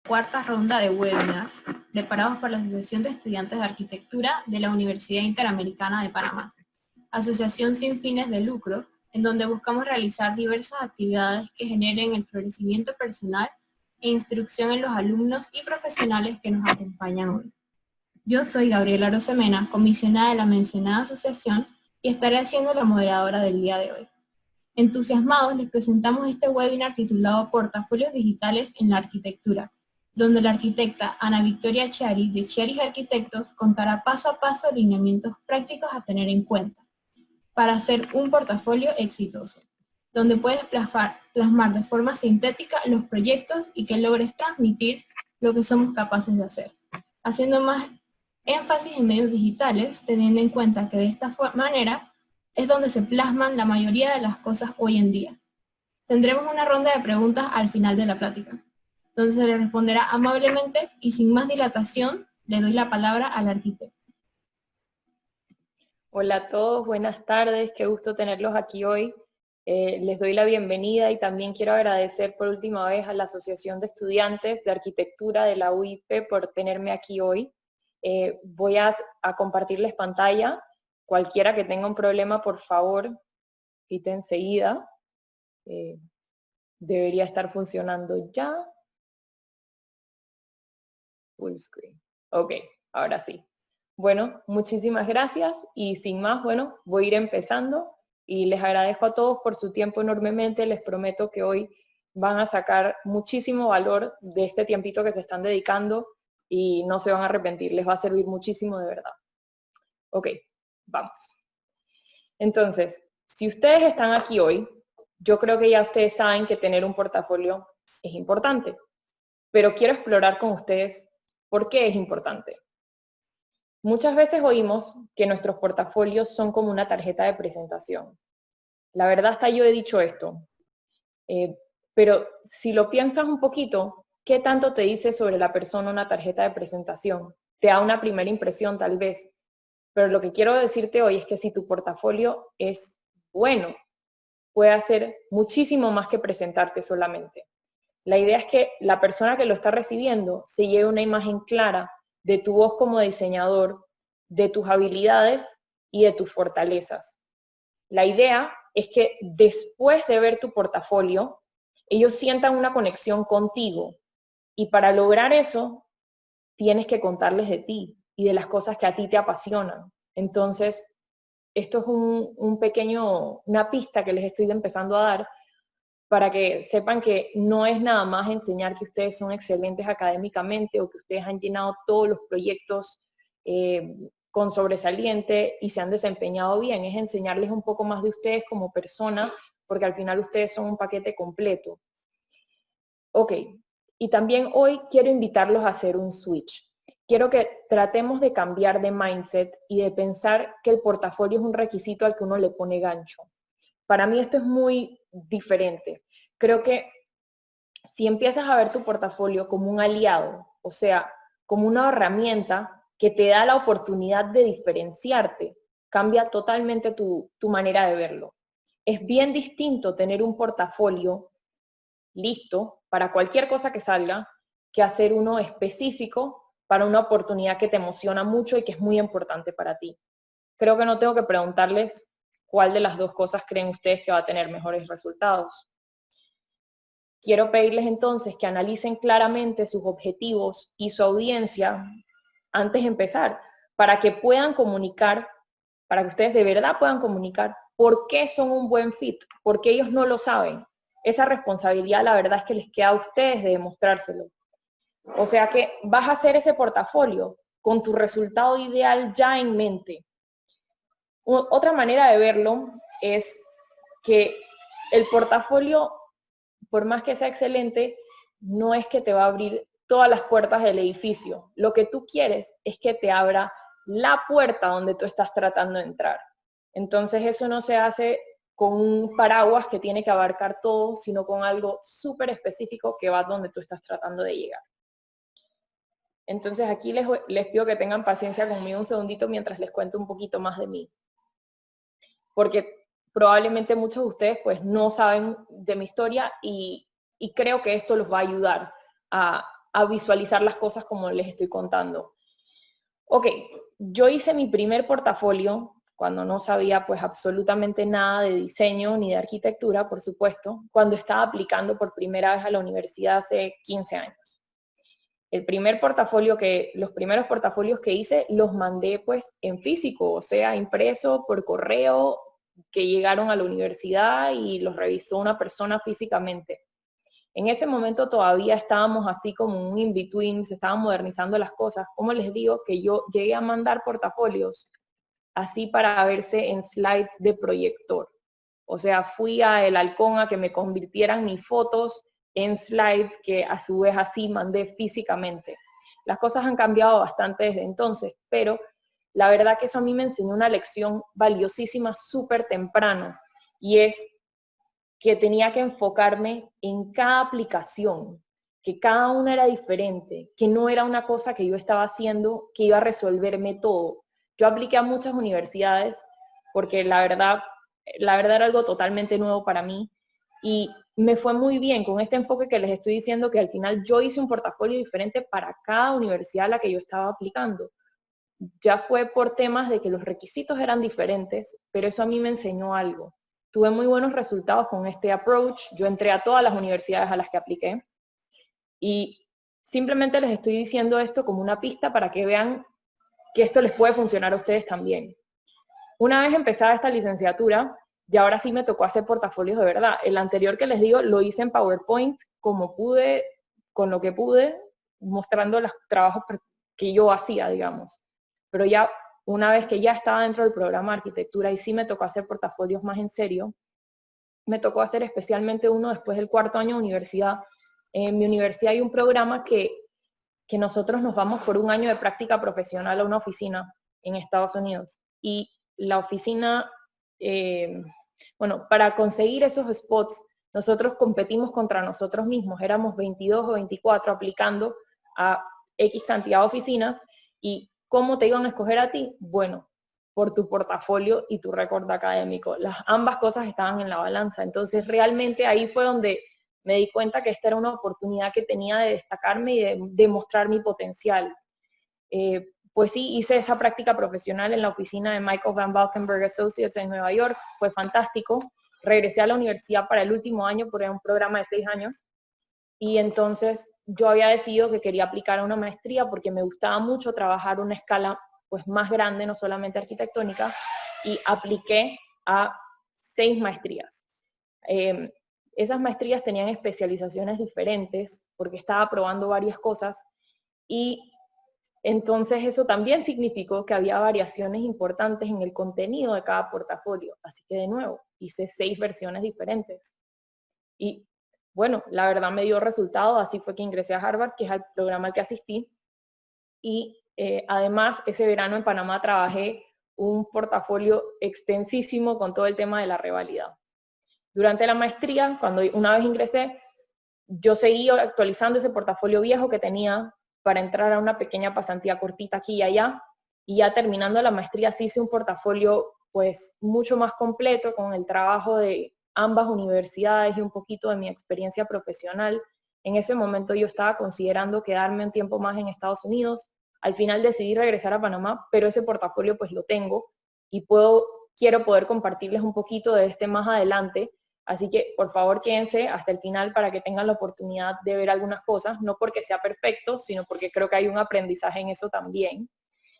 cuarta ronda de webinars preparados por la Asociación de Estudiantes de Arquitectura de la Universidad Interamericana de Panamá, asociación sin fines de lucro, en donde buscamos realizar diversas actividades que generen el florecimiento personal e instrucción en los alumnos y profesionales que nos acompañan hoy. Yo soy Gabriela Rosemena, comisionada de la mencionada asociación, y estaré siendo la moderadora del día de hoy. Entusiasmados, les presentamos este webinar titulado Portafolios Digitales en la Arquitectura, donde la arquitecta Ana Victoria Chiari, de Chiari Arquitectos, contará paso a paso lineamientos prácticos a tener en cuenta para hacer un portafolio exitoso, donde puedes plasmar de forma sintética los proyectos y que logres transmitir lo que somos capaces de hacer, haciendo más énfasis en medios digitales, teniendo en cuenta que de esta manera es donde se plasman la mayoría de las cosas hoy en día. Tendremos una ronda de preguntas al final de la plática, donde se le responderá amablemente y sin más dilatación, le doy la palabra al arquitecto. Hola a todos, buenas tardes, qué gusto tenerlos aquí hoy. Les doy la bienvenida y también quiero agradecer por última vez a la Asociación de Estudiantes de Arquitectura de la UIP por tenerme aquí hoy. Voy a compartirles pantalla. Cualquiera que tenga un problema, por favor, quite enseguida. Debería estar funcionando ya. Full screen. Ok, ahora sí. Bueno, muchísimas gracias y sin más, bueno, voy a ir empezando y les agradezco a todos por su tiempo enormemente. Les prometo que hoy van a sacar muchísimo valor de este tiempito que se están dedicando y no se van a arrepentir, les va a servir muchísimo de verdad. Ok, vamos. Entonces, si ustedes están aquí hoy, yo creo que ya ustedes saben que tener un portafolio es importante, pero quiero explorar con ustedes por qué es importante. Muchas veces oímos que nuestros portafolios son como una tarjeta de presentación. La verdad hasta yo he dicho esto, pero si lo piensas un poquito, ¿qué tanto te dice sobre la persona una tarjeta de presentación? Te da una primera impresión tal vez, pero lo que quiero decirte hoy es que si tu portafolio es bueno, puede hacer muchísimo más que presentarte solamente. La idea es que la persona que lo está recibiendo se lleve una imagen clara de tu voz como diseñador, de tus habilidades y de tus fortalezas. La idea es que después de ver tu portafolio, ellos sientan una conexión contigo. Y para lograr eso, tienes que contarles de ti y de las cosas que a ti te apasionan. Entonces, esto es una pista que les estoy empezando a dar para que sepan que no es nada más enseñar que ustedes son excelentes académicamente o que ustedes han llenado todos los proyectos con sobresaliente y se han desempeñado bien, es enseñarles un poco más de ustedes como persona, porque al final ustedes son un paquete completo. Ok, y también hoy quiero invitarlos a hacer un switch. Quiero que tratemos de cambiar de mindset y de pensar que el portafolio es un requisito al que uno le pone gancho. Para mí esto es muy diferente. Creo que si empiezas a ver tu portafolio como un aliado, o sea, como una herramienta que te da la oportunidad de diferenciarte, cambia totalmente tu manera de verlo. Es bien distinto tener un portafolio listo para cualquier cosa que salga que hacer uno específico para una oportunidad que te emociona mucho y que es muy importante para ti. Creo que no tengo que preguntarles cuál de las dos cosas creen ustedes que va a tener mejores resultados. Quiero pedirles entonces que analicen claramente sus objetivos y su audiencia antes de empezar, para que puedan comunicar, para que ustedes de verdad puedan comunicar por qué son un buen fit, porque ellos no lo saben. Esa responsabilidad, la verdad es que les queda a ustedes de demostrárselo. O sea que vas a hacer ese portafolio con tu resultado ideal ya en mente. Otra manera de verlo es que el portafolio, por más que sea excelente, no es que te va a abrir todas las puertas del edificio. Lo que tú quieres es que te abra la puerta donde tú estás tratando de entrar. Entonces eso no se hace con un paraguas que tiene que abarcar todo, sino con algo súper específico que va donde tú estás tratando de llegar. Entonces aquí les pido que tengan paciencia conmigo un segundito mientras les cuento un poquito más de mí. Porque probablemente muchos de ustedes pues no saben de mi historia y creo que esto los va a ayudar a a visualizar las cosas como les estoy contando. Ok, yo hice mi primer portafolio cuando no sabía pues absolutamente nada de diseño ni de arquitectura, por supuesto, cuando estaba aplicando por primera vez a la universidad hace 15 años. Los primeros portafolios que hice los mandé pues en físico, o sea, impreso por correo, que llegaron a la universidad y los revisó una persona físicamente. En ese momento todavía estábamos así como un in-between, se estaban modernizando las cosas. Como les digo, que yo llegué a mandar portafolios así para verse en slides de proyector. O sea, fui a El Halcón a que me convirtieran mis fotos en slides que a su vez así mandé físicamente. Las cosas han cambiado bastante desde entonces, pero la verdad que eso a mí me enseñó una lección valiosísima súper temprano, y es que tenía que enfocarme en cada aplicación, que cada una era diferente, que no era una cosa que yo estaba haciendo que iba a resolverme todo. Yo apliqué a muchas universidades porque la verdad era algo totalmente nuevo para mí, y me fue muy bien con este enfoque que les estoy diciendo, que al final yo hice un portafolio diferente para cada universidad a la que yo estaba aplicando. Ya fue por temas de que los requisitos eran diferentes, pero eso a mí me enseñó algo. Tuve muy buenos resultados con este approach. Yo entré a todas las universidades a las que apliqué, y simplemente les estoy diciendo esto como una pista para que vean que esto les puede funcionar a ustedes también. Una vez empezada esta licenciatura, ya ahora sí me tocó hacer portafolios de verdad. El anterior que les digo lo hice en PowerPoint como pude, con lo que pude, mostrando los trabajos que yo hacía, digamos. Pero ya una vez que ya estaba dentro del programa de arquitectura y sí me tocó hacer portafolios más en serio, me tocó hacer especialmente uno después del cuarto año de universidad. En mi universidad hay un programa que nosotros nos vamos por un año de práctica profesional a una oficina en Estados Unidos. Y la oficina, para conseguir esos spots, nosotros competimos contra nosotros mismos. Éramos 22 o 24 aplicando a X cantidad de oficinas. ¿Y cómo te iban a escoger a ti? Bueno, por tu portafolio y tu récord académico. Ambas cosas estaban en la balanza. Entonces, realmente ahí fue donde me di cuenta que esta era una oportunidad que tenía de destacarme y de demostrar mi potencial. Pues sí, hice esa práctica profesional en la oficina de Michael Van Valkenburg Associates en Nueva York. Fue fantástico. Regresé a la universidad para el último año, por un programa de 6 años. Y entonces yo había decidido que quería aplicar a una maestría porque me gustaba mucho trabajar una escala pues más grande, no solamente arquitectónica, y apliqué a 6 maestrías. Esas maestrías tenían especializaciones diferentes porque estaba probando varias cosas, y entonces eso también significó que había variaciones importantes en el contenido de cada portafolio. Así que de nuevo, hice 6 versiones diferentes. Y bueno, la verdad me dio resultados, así fue que ingresé a Harvard, que es el programa al que asistí. Y además, ese verano en Panamá trabajé un portafolio extensísimo con todo el tema de la revalida. Durante la maestría, una vez ingresé, yo seguí actualizando ese portafolio viejo que tenía para entrar a una pequeña pasantía cortita aquí y allá, y ya terminando la maestría sí hice un portafolio pues mucho más completo con el trabajo de ambas universidades y un poquito de mi experiencia profesional. En ese momento yo estaba considerando quedarme un tiempo más en Estados Unidos. Al final decidí regresar a Panamá, pero ese portafolio pues lo tengo y quiero poder compartirles un poquito de este más adelante. Así que por favor quédense hasta el final para que tengan la oportunidad de ver algunas cosas, no porque sea perfecto, sino porque creo que hay un aprendizaje en eso también.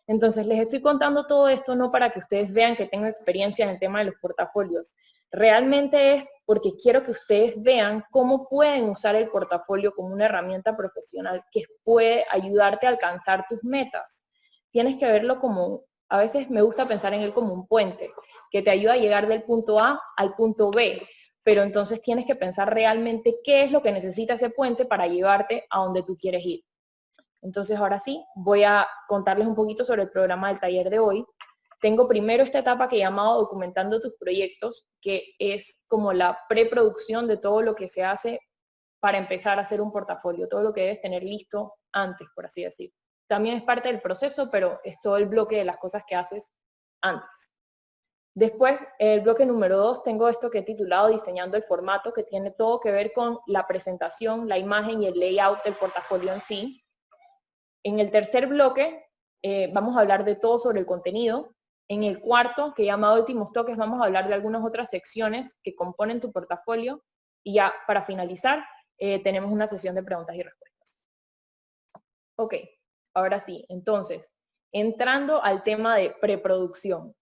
Entonces les estoy contando todo esto no para que ustedes vean que tengo experiencia en el tema de los portafolios. Realmente es porque quiero que ustedes vean cómo pueden usar el portafolio como una herramienta profesional que puede ayudarte a alcanzar tus metas. Tienes que verlo como, a veces me gusta pensar en él como un puente, que te ayuda a llegar del punto A al punto B, pero entonces tienes que pensar realmente qué es lo que necesita ese puente para llevarte a donde tú quieres ir. Entonces ahora sí, voy a contarles un poquito sobre el programa del taller de hoy. Tengo primero esta etapa que he llamado Documentando tus proyectos, que es como la preproducción de todo lo que se hace para empezar a hacer un portafolio, todo lo que debes tener listo antes, por así decir. También es parte del proceso, pero es todo el bloque de las cosas que haces antes. Después, el bloque número 2, tengo esto que he titulado Diseñando el formato, que tiene todo que ver con la presentación, la imagen y el layout del portafolio en sí. En el tercer bloque, vamos a hablar de todo sobre el contenido. En el cuarto, que he llamado Últimos Toques, vamos a hablar de algunas otras secciones que componen tu portafolio. Y ya, para finalizar, tenemos una sesión de preguntas y respuestas. Ok, ahora sí, entonces, entrando al tema de preproducción.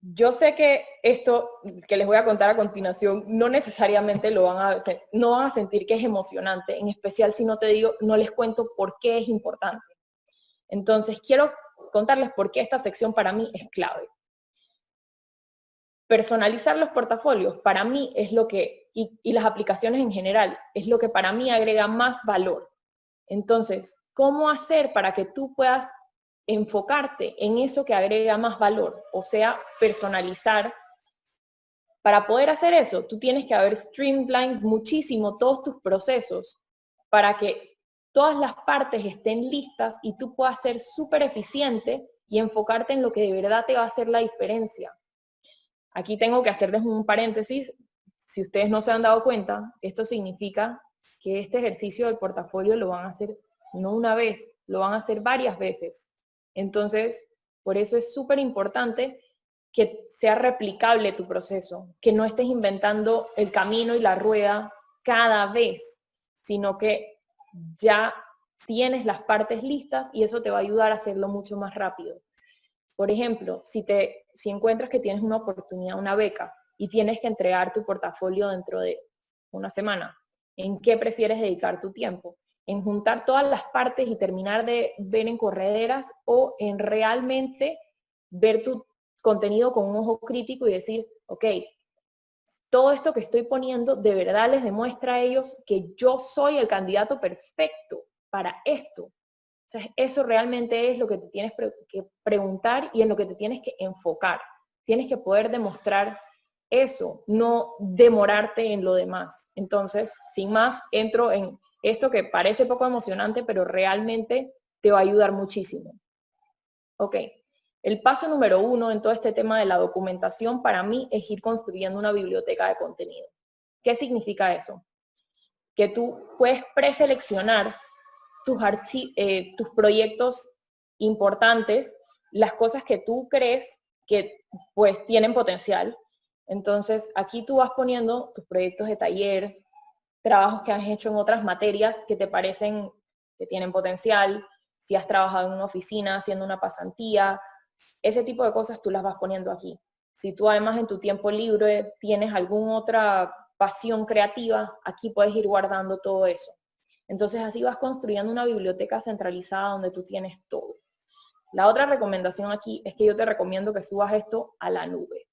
Yo sé que esto que les voy a contar a continuación no necesariamente no van a sentir que es emocionante, en especial si no les cuento por qué es importante. Entonces, quiero contarles por qué esta sección para mí es clave. Personalizar los portafolios para mí es lo que, y las aplicaciones en general, es lo que para mí agrega más valor. Entonces, ¿cómo hacer para que tú puedas enfocarte en eso que agrega más valor? O sea, personalizar. Para poder hacer eso, tú tienes que haber streamlined muchísimo todos tus procesos para que todas las partes estén listas y tú puedas ser súper eficiente y enfocarte en lo que de verdad te va a hacer la diferencia. Aquí tengo que hacerles un paréntesis. Si ustedes no se han dado cuenta, esto significa que este ejercicio del portafolio lo van a hacer no una vez, lo van a hacer varias veces. Entonces, por eso es súper importante que sea replicable tu proceso, que no estés inventando el camino y la rueda cada vez, sino que ya tienes las partes listas y eso te va a ayudar a hacerlo mucho más rápido. Por ejemplo, si encuentras que tienes una oportunidad, una beca, y tienes que entregar tu portafolio dentro de una semana, ¿en qué prefieres dedicar tu tiempo? ¿En juntar todas las partes y terminar de ver en correderas o en realmente ver tu contenido con un ojo crítico y decir, ok, todo esto que estoy poniendo de verdad les demuestra a ellos que yo soy el candidato perfecto para esto? O sea, eso realmente es lo que te tienes que preguntar y en lo que te tienes que enfocar. Tienes que poder demostrar eso, no demorarte en lo demás. Entonces, sin más, entro en esto que parece poco emocionante, pero realmente te va a ayudar muchísimo. Ok, el paso número 1 en todo este tema de la documentación para mí es ir construyendo una biblioteca de contenido. ¿Qué significa eso? Que tú puedes preseleccionar tus proyectos importantes, las cosas que tú crees que pues tienen potencial. Entonces, aquí tú vas poniendo tus proyectos de taller, trabajos que has hecho en otras materias que te parecen que tienen potencial, si has trabajado en una oficina, haciendo una pasantía, ese tipo de cosas tú las vas poniendo aquí. Si tú además en tu tiempo libre tienes alguna otra pasión creativa, aquí puedes ir guardando todo eso. Entonces así vas construyendo una biblioteca centralizada donde tú tienes todo. La otra recomendación aquí es que yo te recomiendo que subas esto a la nube.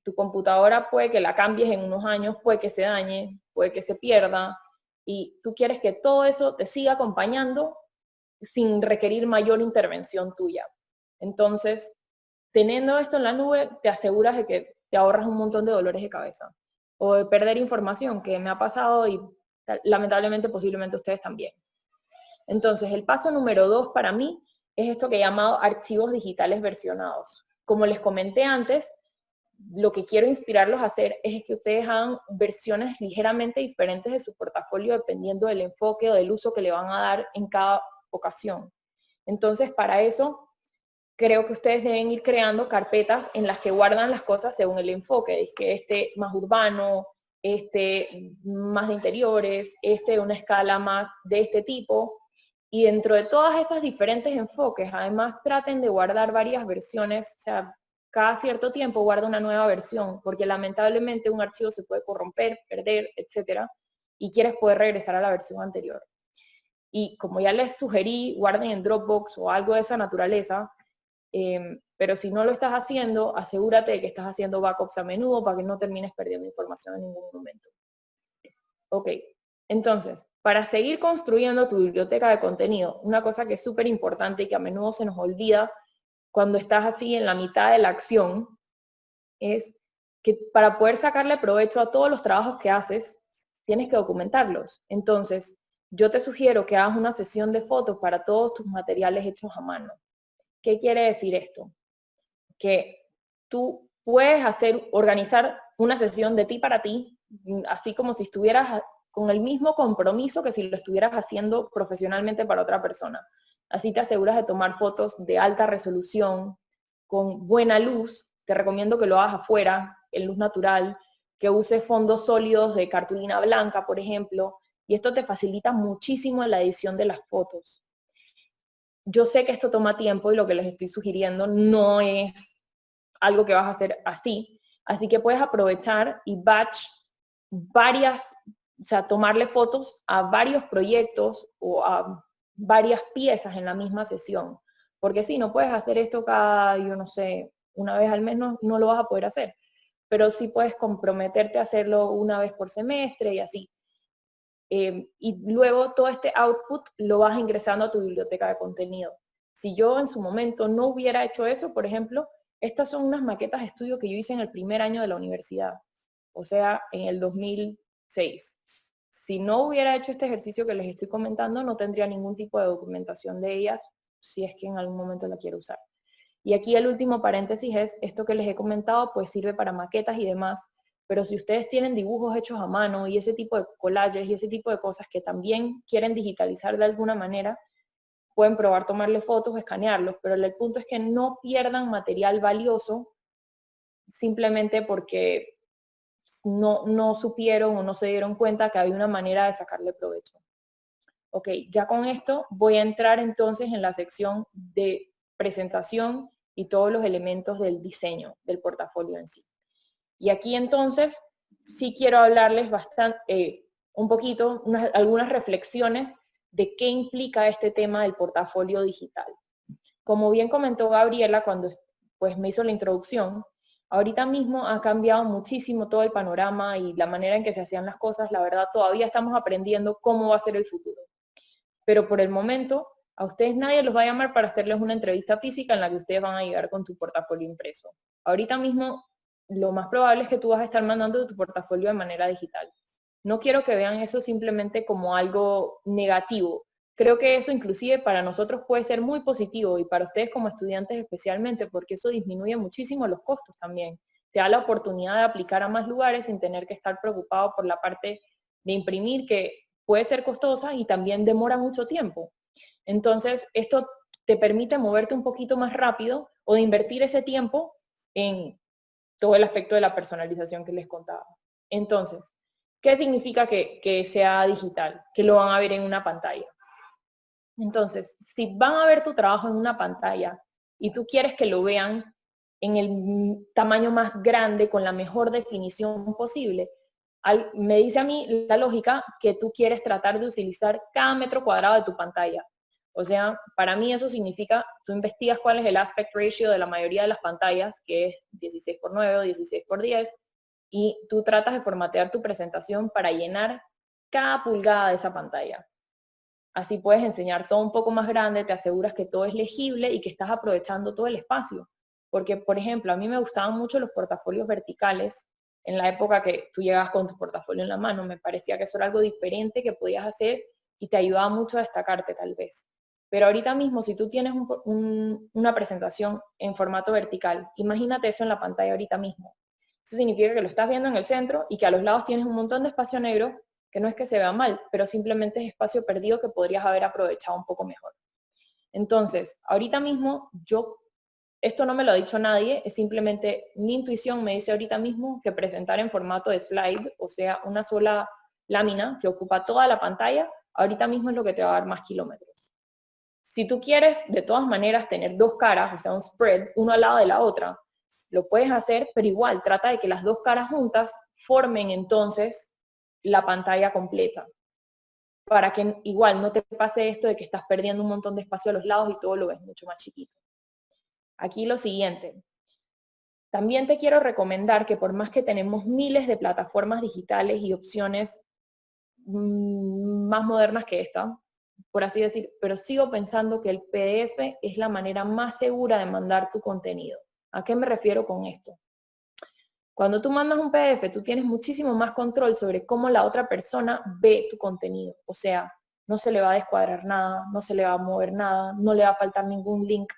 Tu computadora puede que la cambies en unos años, puede que se dañe, puede que se pierda, y tú quieres que todo eso te siga acompañando sin requerir mayor intervención tuya. Entonces, teniendo esto en la nube, te aseguras de que te ahorras un montón de dolores de cabeza o de perder información, que me ha pasado y lamentablemente posiblemente ustedes también. Entonces, el paso número 2 para mí es esto que he llamado archivos digitales versionados. Como les comenté antes, lo que quiero inspirarlos a hacer es que ustedes hagan versiones ligeramente diferentes de su portafolio dependiendo del enfoque o del uso que le van a dar en cada ocasión. Entonces, para eso, creo que ustedes deben ir creando carpetas en las que guardan las cosas según el enfoque, es que este más urbano, este más de interiores, este de una escala más de este tipo. Y dentro de todas esas diferentes enfoques, además traten de guardar varias versiones, o sea, cada cierto tiempo guarda una nueva versión, porque lamentablemente un archivo se puede corromper, perder, etcétera, y quieres poder regresar a la versión anterior. Y como ya les sugerí, guarden en Dropbox o algo de esa naturaleza, pero si no lo estás haciendo, asegúrate de que estás haciendo backups a menudo para que no termines perdiendo información en ningún momento. Ok, entonces, para seguir construyendo tu biblioteca de contenido, una cosa que es súper importante y que a menudo se nos olvida cuando estás así en la mitad de la acción, es que para poder sacarle provecho a todos los trabajos que haces, tienes que documentarlos. Entonces, yo te sugiero que hagas una sesión de fotos para todos tus materiales hechos a mano. ¿Qué quiere decir esto? Que tú puedes organizar una sesión de ti para ti, así como si estuvieras con el mismo compromiso que si lo estuvieras haciendo profesionalmente para otra persona. Así te aseguras de tomar fotos de alta resolución, con buena luz. Te recomiendo que lo hagas afuera, en luz natural, que uses fondos sólidos de cartulina blanca, por ejemplo, y esto te facilita muchísimo la edición de las fotos. Yo sé que esto toma tiempo y lo que les estoy sugiriendo no es algo que vas a hacer así que puedes aprovechar y batch varias, o sea, tomarle fotos a varios proyectos o a varias piezas en la misma sesión. Porque si no puedes hacer esto cada, yo no sé, una vez al mes, no lo vas a poder hacer. Pero sí puedes comprometerte a hacerlo una vez por semestre y así. Y luego todo este output lo vas ingresando a tu biblioteca de contenido. Si yo en su momento no hubiera hecho eso, por ejemplo, estas son unas maquetas de estudio que yo hice en el primer año de la universidad, o sea, en el 2006. Si no hubiera hecho este ejercicio que les estoy comentando, no tendría ningún tipo de documentación de ellas, si es que en algún momento la quiero usar. Y aquí el último paréntesis es, esto que les he comentado, pues sirve para maquetas y demás, pero si ustedes tienen dibujos hechos a mano y ese tipo de collages y ese tipo de cosas que también quieren digitalizar de alguna manera, pueden probar tomarle fotos o escanearlos, pero el punto es que no pierdan material valioso simplemente porque no supieron o no se dieron cuenta que había una manera de sacarle provecho. Ok, ya con esto voy a entrar entonces en la sección de presentación y todos los elementos del diseño del portafolio en sí. Y aquí entonces sí quiero hablarles un poquito, algunas reflexiones de qué implica este tema del portafolio digital. Como bien comentó Gabriela cuando pues, me hizo la introducción, ahorita mismo ha cambiado muchísimo todo el panorama y la manera en que se hacían las cosas. La verdad, todavía estamos aprendiendo cómo va a ser el futuro. Pero por el momento, a ustedes nadie los va a llamar para hacerles una entrevista física en la que ustedes van a llegar con tu portafolio impreso. Ahorita mismo, lo más probable es que tú vas a estar mandando tu portafolio de manera digital. No quiero que vean eso simplemente como algo negativo. Creo que eso inclusive para nosotros puede ser muy positivo y para ustedes como estudiantes especialmente, porque eso disminuye muchísimo los costos también. Te da la oportunidad de aplicar a más lugares sin tener que estar preocupado por la parte de imprimir, que puede ser costosa y también demora mucho tiempo. Entonces, esto te permite moverte un poquito más rápido o de invertir ese tiempo en todo el aspecto de la personalización que les contaba. Entonces, ¿qué significa que sea digital? Que lo van a ver en una pantalla. Entonces, si van a ver tu trabajo en una pantalla y tú quieres que lo vean en el tamaño más grande, con la mejor definición posible, me dice a mí la lógica que tú quieres tratar de utilizar cada metro cuadrado de tu pantalla. O sea, para mí eso significa, tú investigas cuál es el aspect ratio de la mayoría de las pantallas, que es 16:9 o 16:10, y tú tratas de formatear tu presentación para llenar cada pulgada de esa pantalla. Así puedes enseñar todo un poco más grande, te aseguras que todo es legible y que estás aprovechando todo el espacio. Porque, por ejemplo, a mí me gustaban mucho los portafolios verticales en la época que tú llegabas con tu portafolio en la mano. Me parecía que eso era algo diferente que podías hacer y te ayudaba mucho a destacarte tal vez. Pero ahorita mismo, si tú tienes una presentación en formato vertical, imagínate eso en la pantalla ahorita mismo. Eso significa que lo estás viendo en el centro y que a los lados tienes un montón de espacio negro, que no es que se vea mal, pero simplemente es espacio perdido que podrías haber aprovechado un poco mejor. Entonces, ahorita mismo esto no me lo ha dicho nadie, es simplemente mi intuición me dice ahorita mismo que presentar en formato de slide, o sea, una sola lámina que ocupa toda la pantalla, ahorita mismo es lo que te va a dar más kilómetros. Si tú quieres, de todas maneras, tener dos caras, o sea, un spread, uno al lado de la otra, lo puedes hacer, pero igual, trata de que las dos caras juntas formen entonces la pantalla completa, para que igual no te pase esto de que estás perdiendo un montón de espacio a los lados y todo lo ves mucho más chiquito. Aquí lo siguiente. También te quiero recomendar que por más que tenemos miles de plataformas digitales y opciones más modernas que esta, por así decir, pero sigo pensando que el PDF es la manera más segura de mandar tu contenido. ¿A qué me refiero con esto? Cuando tú mandas un PDF, tú tienes muchísimo más control sobre cómo la otra persona ve tu contenido. O sea, no se le va a descuadrar nada, no se le va a mover nada, no le va a faltar ningún link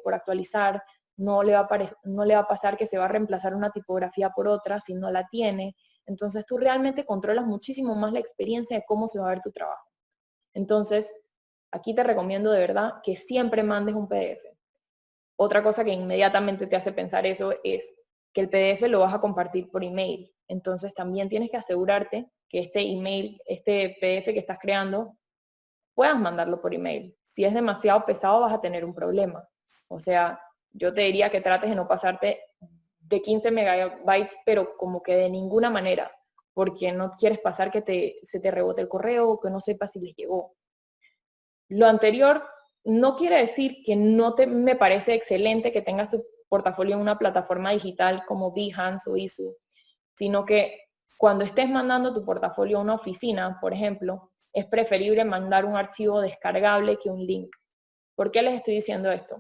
por actualizar, no le va a pasar que se va a reemplazar una tipografía por otra si no la tiene. Entonces tú realmente controlas muchísimo más la experiencia de cómo se va a ver tu trabajo. Entonces, aquí te recomiendo de verdad que siempre mandes un PDF. Otra cosa que inmediatamente te hace pensar eso es que el PDF lo vas a compartir por email. Entonces también tienes que asegurarte que este email, este PDF que estás creando, puedas mandarlo por email. Si es demasiado pesado vas a tener un problema. O sea, yo te diría que trates de no pasarte de 15 megabytes, pero como que de ninguna manera, porque no quieres pasar que se te rebote el correo o que no sepas si les llegó. Lo anterior no quiere decir que me parece excelente que tengas tu portafolio en una plataforma digital como Behance o Isu, sino que cuando estés mandando tu portafolio a una oficina, por ejemplo, es preferible mandar un archivo descargable que un link. ¿Por qué les estoy diciendo esto?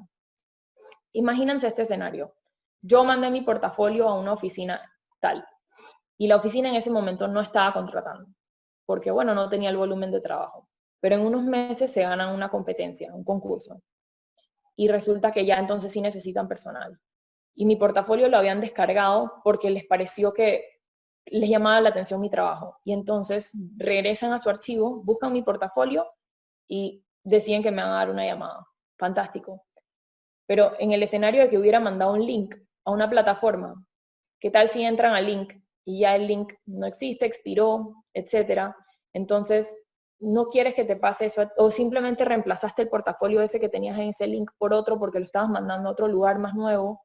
Imagínense este escenario. Yo mandé mi portafolio a una oficina tal y la oficina en ese momento no estaba contratando porque, bueno, no tenía el volumen de trabajo. Pero en unos meses se ganan una competencia, un concurso. Y resulta que ya entonces sí necesitan personal. Y mi portafolio lo habían descargado porque les pareció que les llamaba la atención mi trabajo. Y entonces regresan a su archivo, buscan mi portafolio y deciden que me van a dar una llamada. Fantástico. Pero en el escenario de que hubiera mandado un link a una plataforma, ¿qué tal si entran al link y ya el link no existe, expiró, etcétera? Entonces, no quieres que te pase eso, o simplemente reemplazaste el portafolio ese que tenías en ese link por otro porque lo estabas mandando a otro lugar más nuevo.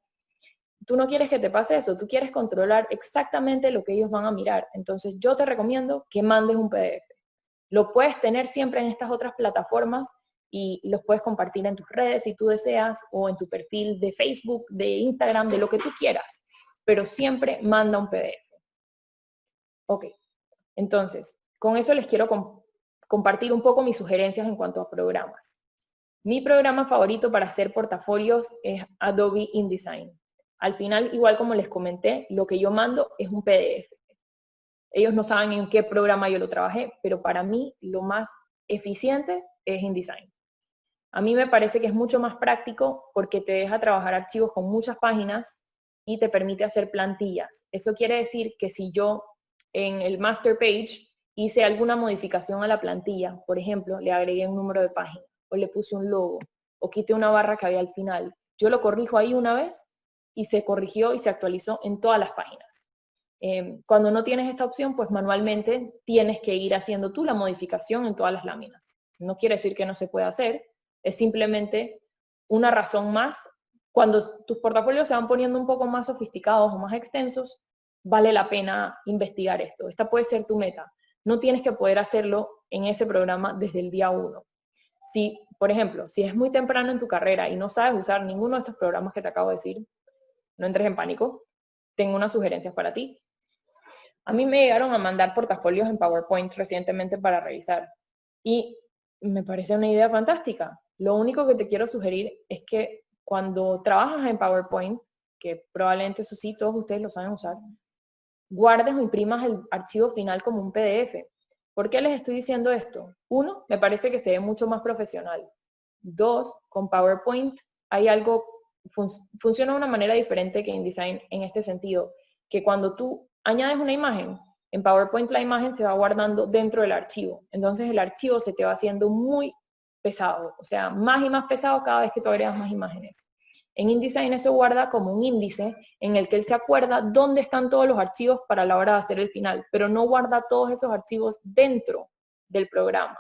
Tú no quieres que te pase eso, tú quieres controlar exactamente lo que ellos van a mirar. Entonces, yo te recomiendo que mandes un PDF. Lo puedes tener siempre en estas otras plataformas y los puedes compartir en tus redes si tú deseas, o en tu perfil de Facebook, de Instagram, de lo que tú quieras, pero siempre manda un PDF. Ok, entonces, con eso les quiero compartir un poco mis sugerencias en cuanto a programas. Mi programa favorito para hacer portafolios es Adobe InDesign. Al final, igual como les comenté, lo que yo mando es un PDF. Ellos no saben en qué programa yo lo trabajé, pero para mí lo más eficiente es InDesign. A mí me parece que es mucho más práctico porque te deja trabajar archivos con muchas páginas y te permite hacer plantillas. Eso quiere decir que si yo en el master page hice alguna modificación a la plantilla, por ejemplo, le agregué un número de página, o le puse un logo, o quité una barra que había al final, yo lo corrijo ahí una vez y se corrigió y se actualizó en todas las páginas. Cuando no tienes esta opción, pues manualmente tienes que ir haciendo tú la modificación en todas las láminas. No quiere decir que no se pueda hacer, es simplemente una razón más. Cuando tus portafolios se van poniendo un poco más sofisticados o más extensos, vale la pena investigar esto. Esta puede ser tu meta. No tienes que poder hacerlo en ese programa desde el día 1. Si, por ejemplo, si es muy temprano en tu carrera y no sabes usar ninguno de estos programas que te acabo de decir, no entres en pánico. Tengo unas sugerencias para ti. A mí me llegaron a mandar portafolios en PowerPoint recientemente para revisar y me parece una idea fantástica. Lo único que te quiero sugerir es que cuando trabajas en PowerPoint, que probablemente eso sí, todos ustedes lo saben usar, guardes o imprimas el archivo final como un PDF. ¿Por qué les estoy diciendo esto? Uno, me parece que se ve mucho más profesional. Dos, con PowerPoint hay algo, funciona de una manera diferente que InDesign en este sentido, que cuando tú añades una imagen, en PowerPoint la imagen se va guardando dentro del archivo. Entonces el archivo se te va haciendo muy pesado, o sea, más y más pesado cada vez que tú agregas más imágenes. En InDesign eso guarda como un índice en el que él se acuerda dónde están todos los archivos para la hora de hacer el final, pero no guarda todos esos archivos dentro del programa.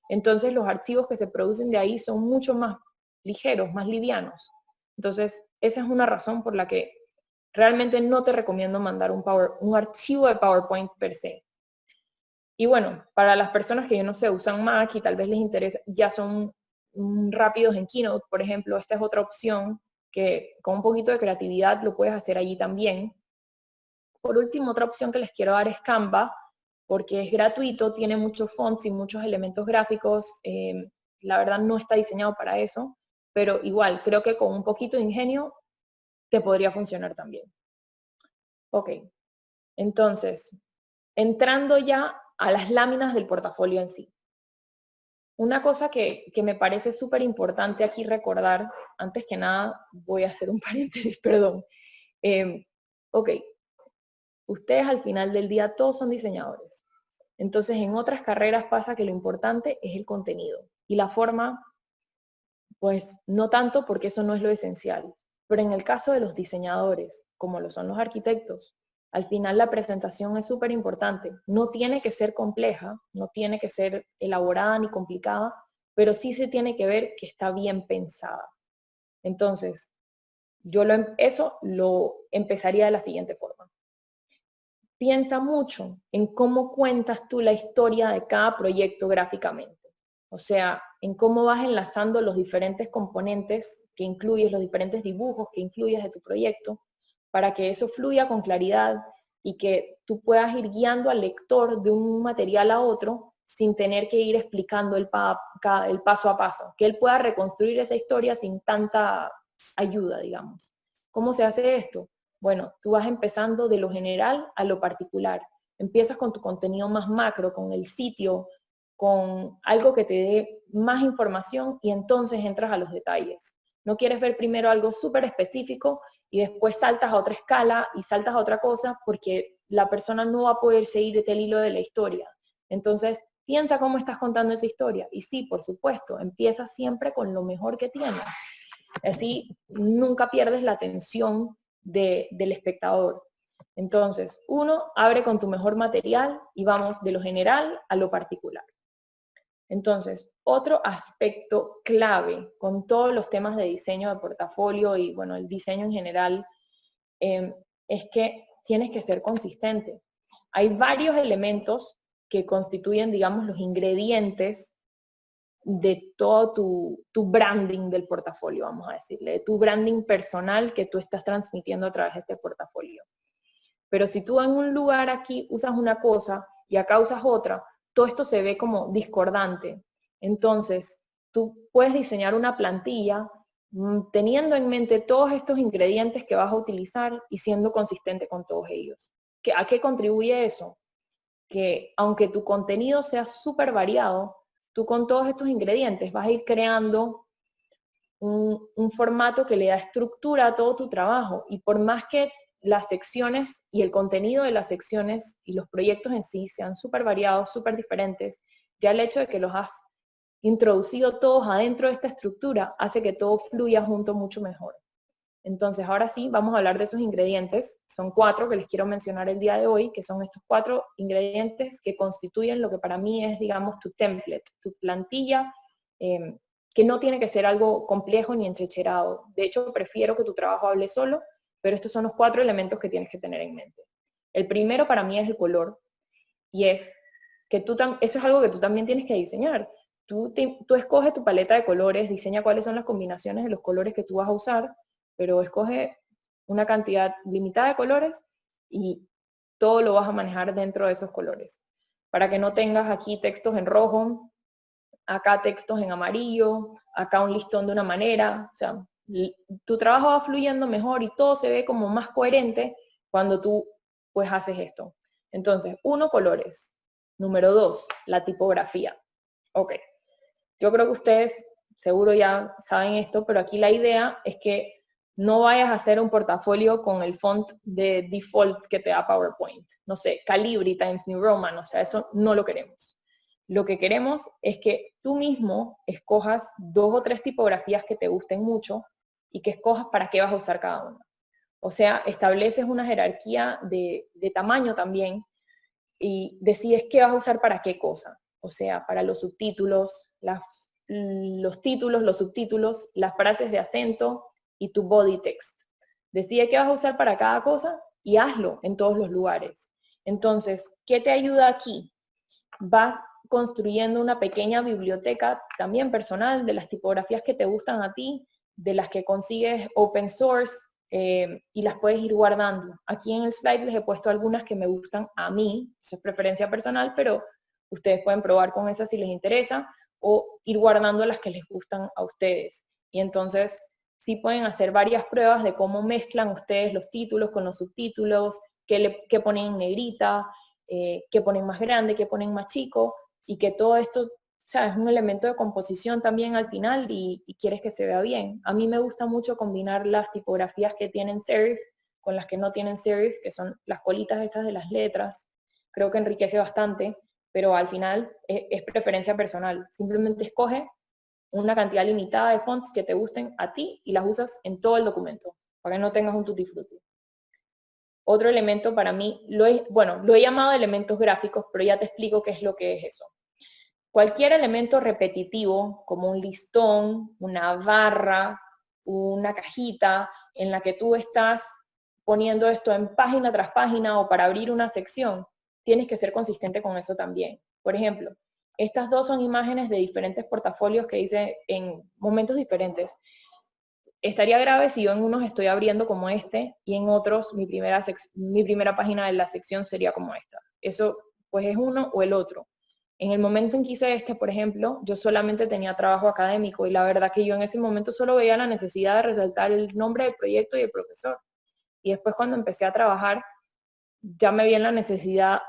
Entonces los archivos que se producen de ahí son mucho más ligeros, más livianos. Entonces esa es una razón por la que realmente no te recomiendo mandar un archivo de PowerPoint per se. Y bueno, para las personas que yo no sé, usan Mac y tal vez les interesa, ya son rápidos en Keynote, por ejemplo, esta es otra opción que con un poquito de creatividad lo puedes hacer allí también. Por último, otra opción que les quiero dar es Canva, porque es gratuito, tiene muchos fonts y muchos elementos gráficos. La verdad no está diseñado para eso, pero igual, creo que con un poquito de ingenio te podría funcionar también. Ok, entonces, entrando ya a las láminas del portafolio en sí. una cosa que me parece súper importante aquí recordar, antes que nada, voy a hacer un paréntesis, perdón. Ok, ustedes al final del día todos son diseñadores. Entonces, en otras carreras pasa que lo importante es el contenido. Y la forma, pues no tanto porque eso no es lo esencial. Pero en el caso de los diseñadores, como lo son los arquitectos, al final la presentación es súper importante. No tiene que ser compleja, no tiene que ser elaborada ni complicada, pero sí se tiene que ver que está bien pensada. Entonces, eso lo empezaría de la siguiente forma. Piensa mucho en cómo cuentas tú la historia de cada proyecto gráficamente. O sea, en cómo vas enlazando los diferentes componentes que incluyes, los diferentes dibujos que incluyes de tu proyecto, para que eso fluya con claridad y que tú puedas ir guiando al lector de un material a otro sin tener que ir explicando el paso a paso, que él pueda reconstruir esa historia sin tanta ayuda, digamos. ¿Cómo se hace esto? Bueno, tú vas empezando de lo general a lo particular. Empiezas con tu contenido más macro, con el sitio, con algo que te dé más información y entonces entras a los detalles. No quieres ver primero algo súper específico y después saltas a otra escala y saltas a otra cosa porque la persona no va a poder seguir el hilo de la historia. Entonces, piensa cómo estás contando esa historia. Y sí, por supuesto, empieza siempre con lo mejor que tienes. Así nunca pierdes la atención del espectador. Entonces, uno, abre con tu mejor material y vamos de lo general a lo particular. Entonces, otro aspecto clave con todos los temas de diseño de portafolio y, bueno, el diseño en general, es que tienes que ser consistente. Hay varios elementos que constituyen, digamos, los ingredientes de todo tu branding del portafolio, vamos a decirle, de tu branding personal que tú estás transmitiendo a través de este portafolio. Pero si tú en un lugar aquí usas una cosa y acá usas otra, todo esto se ve como discordante. Entonces, tú puedes diseñar una plantilla teniendo en mente todos estos ingredientes que vas a utilizar y siendo consistente con todos ellos. ¿A qué contribuye eso? Que aunque tu contenido sea súper variado, tú con todos estos ingredientes vas a ir creando un formato que le da estructura a todo tu trabajo. Y por más que las secciones y el contenido de las secciones y los proyectos en sí sean súper variados, súper diferentes, ya el hecho de que los has introducido todos adentro de esta estructura hace que todo fluya junto mucho mejor. Entonces, ahora sí, vamos a hablar de esos ingredientes. Son 4 que les quiero mencionar el día de hoy, que son estos 4 ingredientes que constituyen lo que para mí es, digamos, tu template, tu plantilla, que no tiene que ser algo complejo ni enchecherado. De hecho, prefiero que tu trabajo hable solo, pero estos son los 4 elementos que tienes que tener en mente. El primero para mí es el color, y es que eso es algo que tú también tienes que diseñar. Tú escoges tu paleta de colores, diseña cuáles son las combinaciones de los colores que tú vas a usar, pero escoge una cantidad limitada de colores y todo lo vas a manejar dentro de esos colores. Para que no tengas aquí textos en rojo, acá textos en amarillo, acá un listón de una manera. O sea, tu trabajo va fluyendo mejor y todo se ve como más coherente cuando tú pues haces esto. Entonces, 1, colores. Número 2, la tipografía. Ok, yo creo que ustedes seguro ya saben esto, pero aquí la idea es que no vayas a hacer un portafolio con el font de default que te da PowerPoint. No sé, Calibri Times New Roman, o sea, eso no lo queremos. Lo que queremos es que tú mismo escojas 2 o 3 tipografías que te gusten mucho y que escojas para qué vas a usar cada una. O sea, estableces una jerarquía de tamaño también y decides qué vas a usar para qué cosa. O sea, para los subtítulos, los títulos, los subtítulos, las frases de acento y tu body text. Decide qué vas a usar para cada cosa y hazlo en todos los lugares. Entonces, ¿qué te ayuda aquí? Vas construyendo una pequeña biblioteca también personal de las tipografías que te gustan a ti, de las que consigues open source, y las puedes ir guardando. Aquí en el slide les he puesto algunas que me gustan a mí, eso es preferencia personal, pero ustedes pueden probar con esas si les interesa, o ir guardando las que les gustan a ustedes. Y entonces sí pueden hacer varias pruebas de cómo mezclan ustedes los títulos con los subtítulos, qué ponen en negrita, qué ponen más grande, qué ponen más chico, y que todo esto sea, es un elemento de composición también al final y quieres que se vea bien. A mí me gusta mucho combinar las tipografías que tienen serif con las que no tienen serif, que son las colitas estas de las letras. Creo que enriquece bastante, pero al final es preferencia personal. Simplemente escoge una cantidad limitada de fonts que te gusten a ti y las usas en todo el documento, para que no tengas un tutti frutti. Otro elemento para mí, lo he llamado elementos gráficos, pero ya te explico qué es lo que es eso. Cualquier elemento repetitivo, como un listón, una barra, una cajita, en la que tú estás poniendo esto en página tras página o para abrir una sección, tienes que ser consistente con eso también. Por ejemplo, estas dos son imágenes de diferentes portafolios que hice en momentos diferentes. Estaría grave si yo en unos estoy abriendo como este y en otros mi primera página de la sección sería como esta. Eso pues es uno o el otro. En el momento en que hice este, por ejemplo, yo solamente tenía trabajo académico y la verdad que yo en ese momento solo veía la necesidad de resaltar el nombre del proyecto y el profesor. Y después cuando empecé a trabajar, ya me vi en la necesidad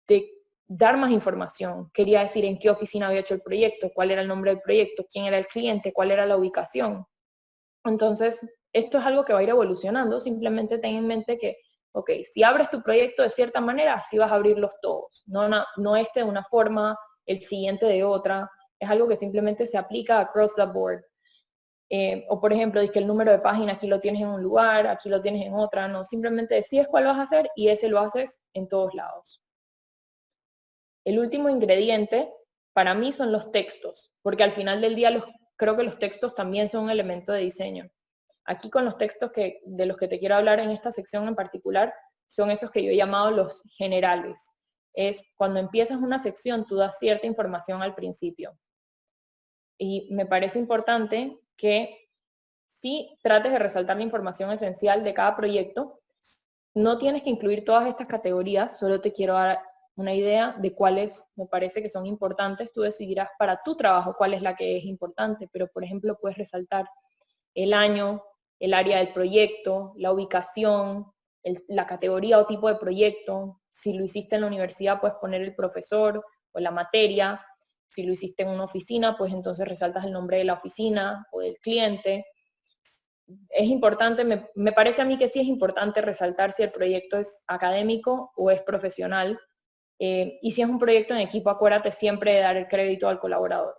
de dar más información. Quería decir en qué oficina había hecho el proyecto, cuál era el nombre del proyecto, quién era el cliente, cuál era la ubicación. Entonces, esto es algo que va a ir evolucionando. Simplemente ten en mente que, ok, si abres tu proyecto de cierta manera, así vas a abrirlos todos. No este de una forma, el siguiente de otra. Es algo que simplemente se aplica across the board. O por ejemplo, dice que el número de página aquí lo tienes en un lugar, aquí lo tienes en otra. No, simplemente decides cuál vas a hacer y ese lo haces en todos lados. El último ingrediente para mí son los textos, porque al final del día creo que los textos también son un elemento de diseño. Aquí con los textos de los que te quiero hablar en esta sección en particular, son esos que yo he llamado los generales. Es cuando empiezas una sección, tú das cierta información al principio. Y me parece importante que sí trates de resaltar la información esencial de cada proyecto. No tienes que incluir todas estas categorías, solo te quiero dar una idea de cuáles me parece que son importantes. Tú decidirás para tu trabajo cuál es la que es importante, pero por ejemplo puedes resaltar el año, el área del proyecto, la ubicación, la categoría o tipo de proyecto. Si lo hiciste en la universidad, puedes poner el profesor o la materia. Si lo hiciste en una oficina, pues entonces resaltas el nombre de la oficina o del cliente. Es importante, me parece a mí que sí es importante resaltar si el proyecto es académico o es profesional. Y si es un proyecto en equipo, acuérdate siempre de dar el crédito al colaborador.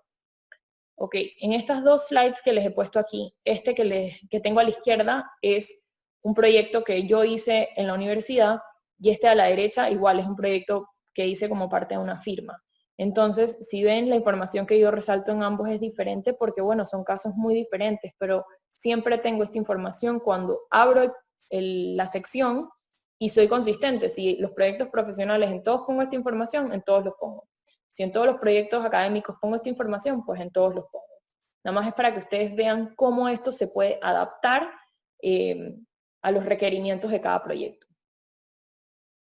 Ok, en estas dos slides que les he puesto aquí, este que tengo a la izquierda es un proyecto que yo hice en la universidad y este a la derecha igual es un proyecto que hice como parte de una firma. Entonces, si ven, la información que yo resalto en ambos es diferente porque, bueno, son casos muy diferentes, pero siempre tengo esta información cuando abro la sección y soy consistente. Si los proyectos profesionales en todos pongo esta información, en todos los pongo. Si en todos los proyectos académicos pongo esta información, pues en todos los pongo. Nada más es para que ustedes vean cómo esto se puede adaptar a los requerimientos de cada proyecto.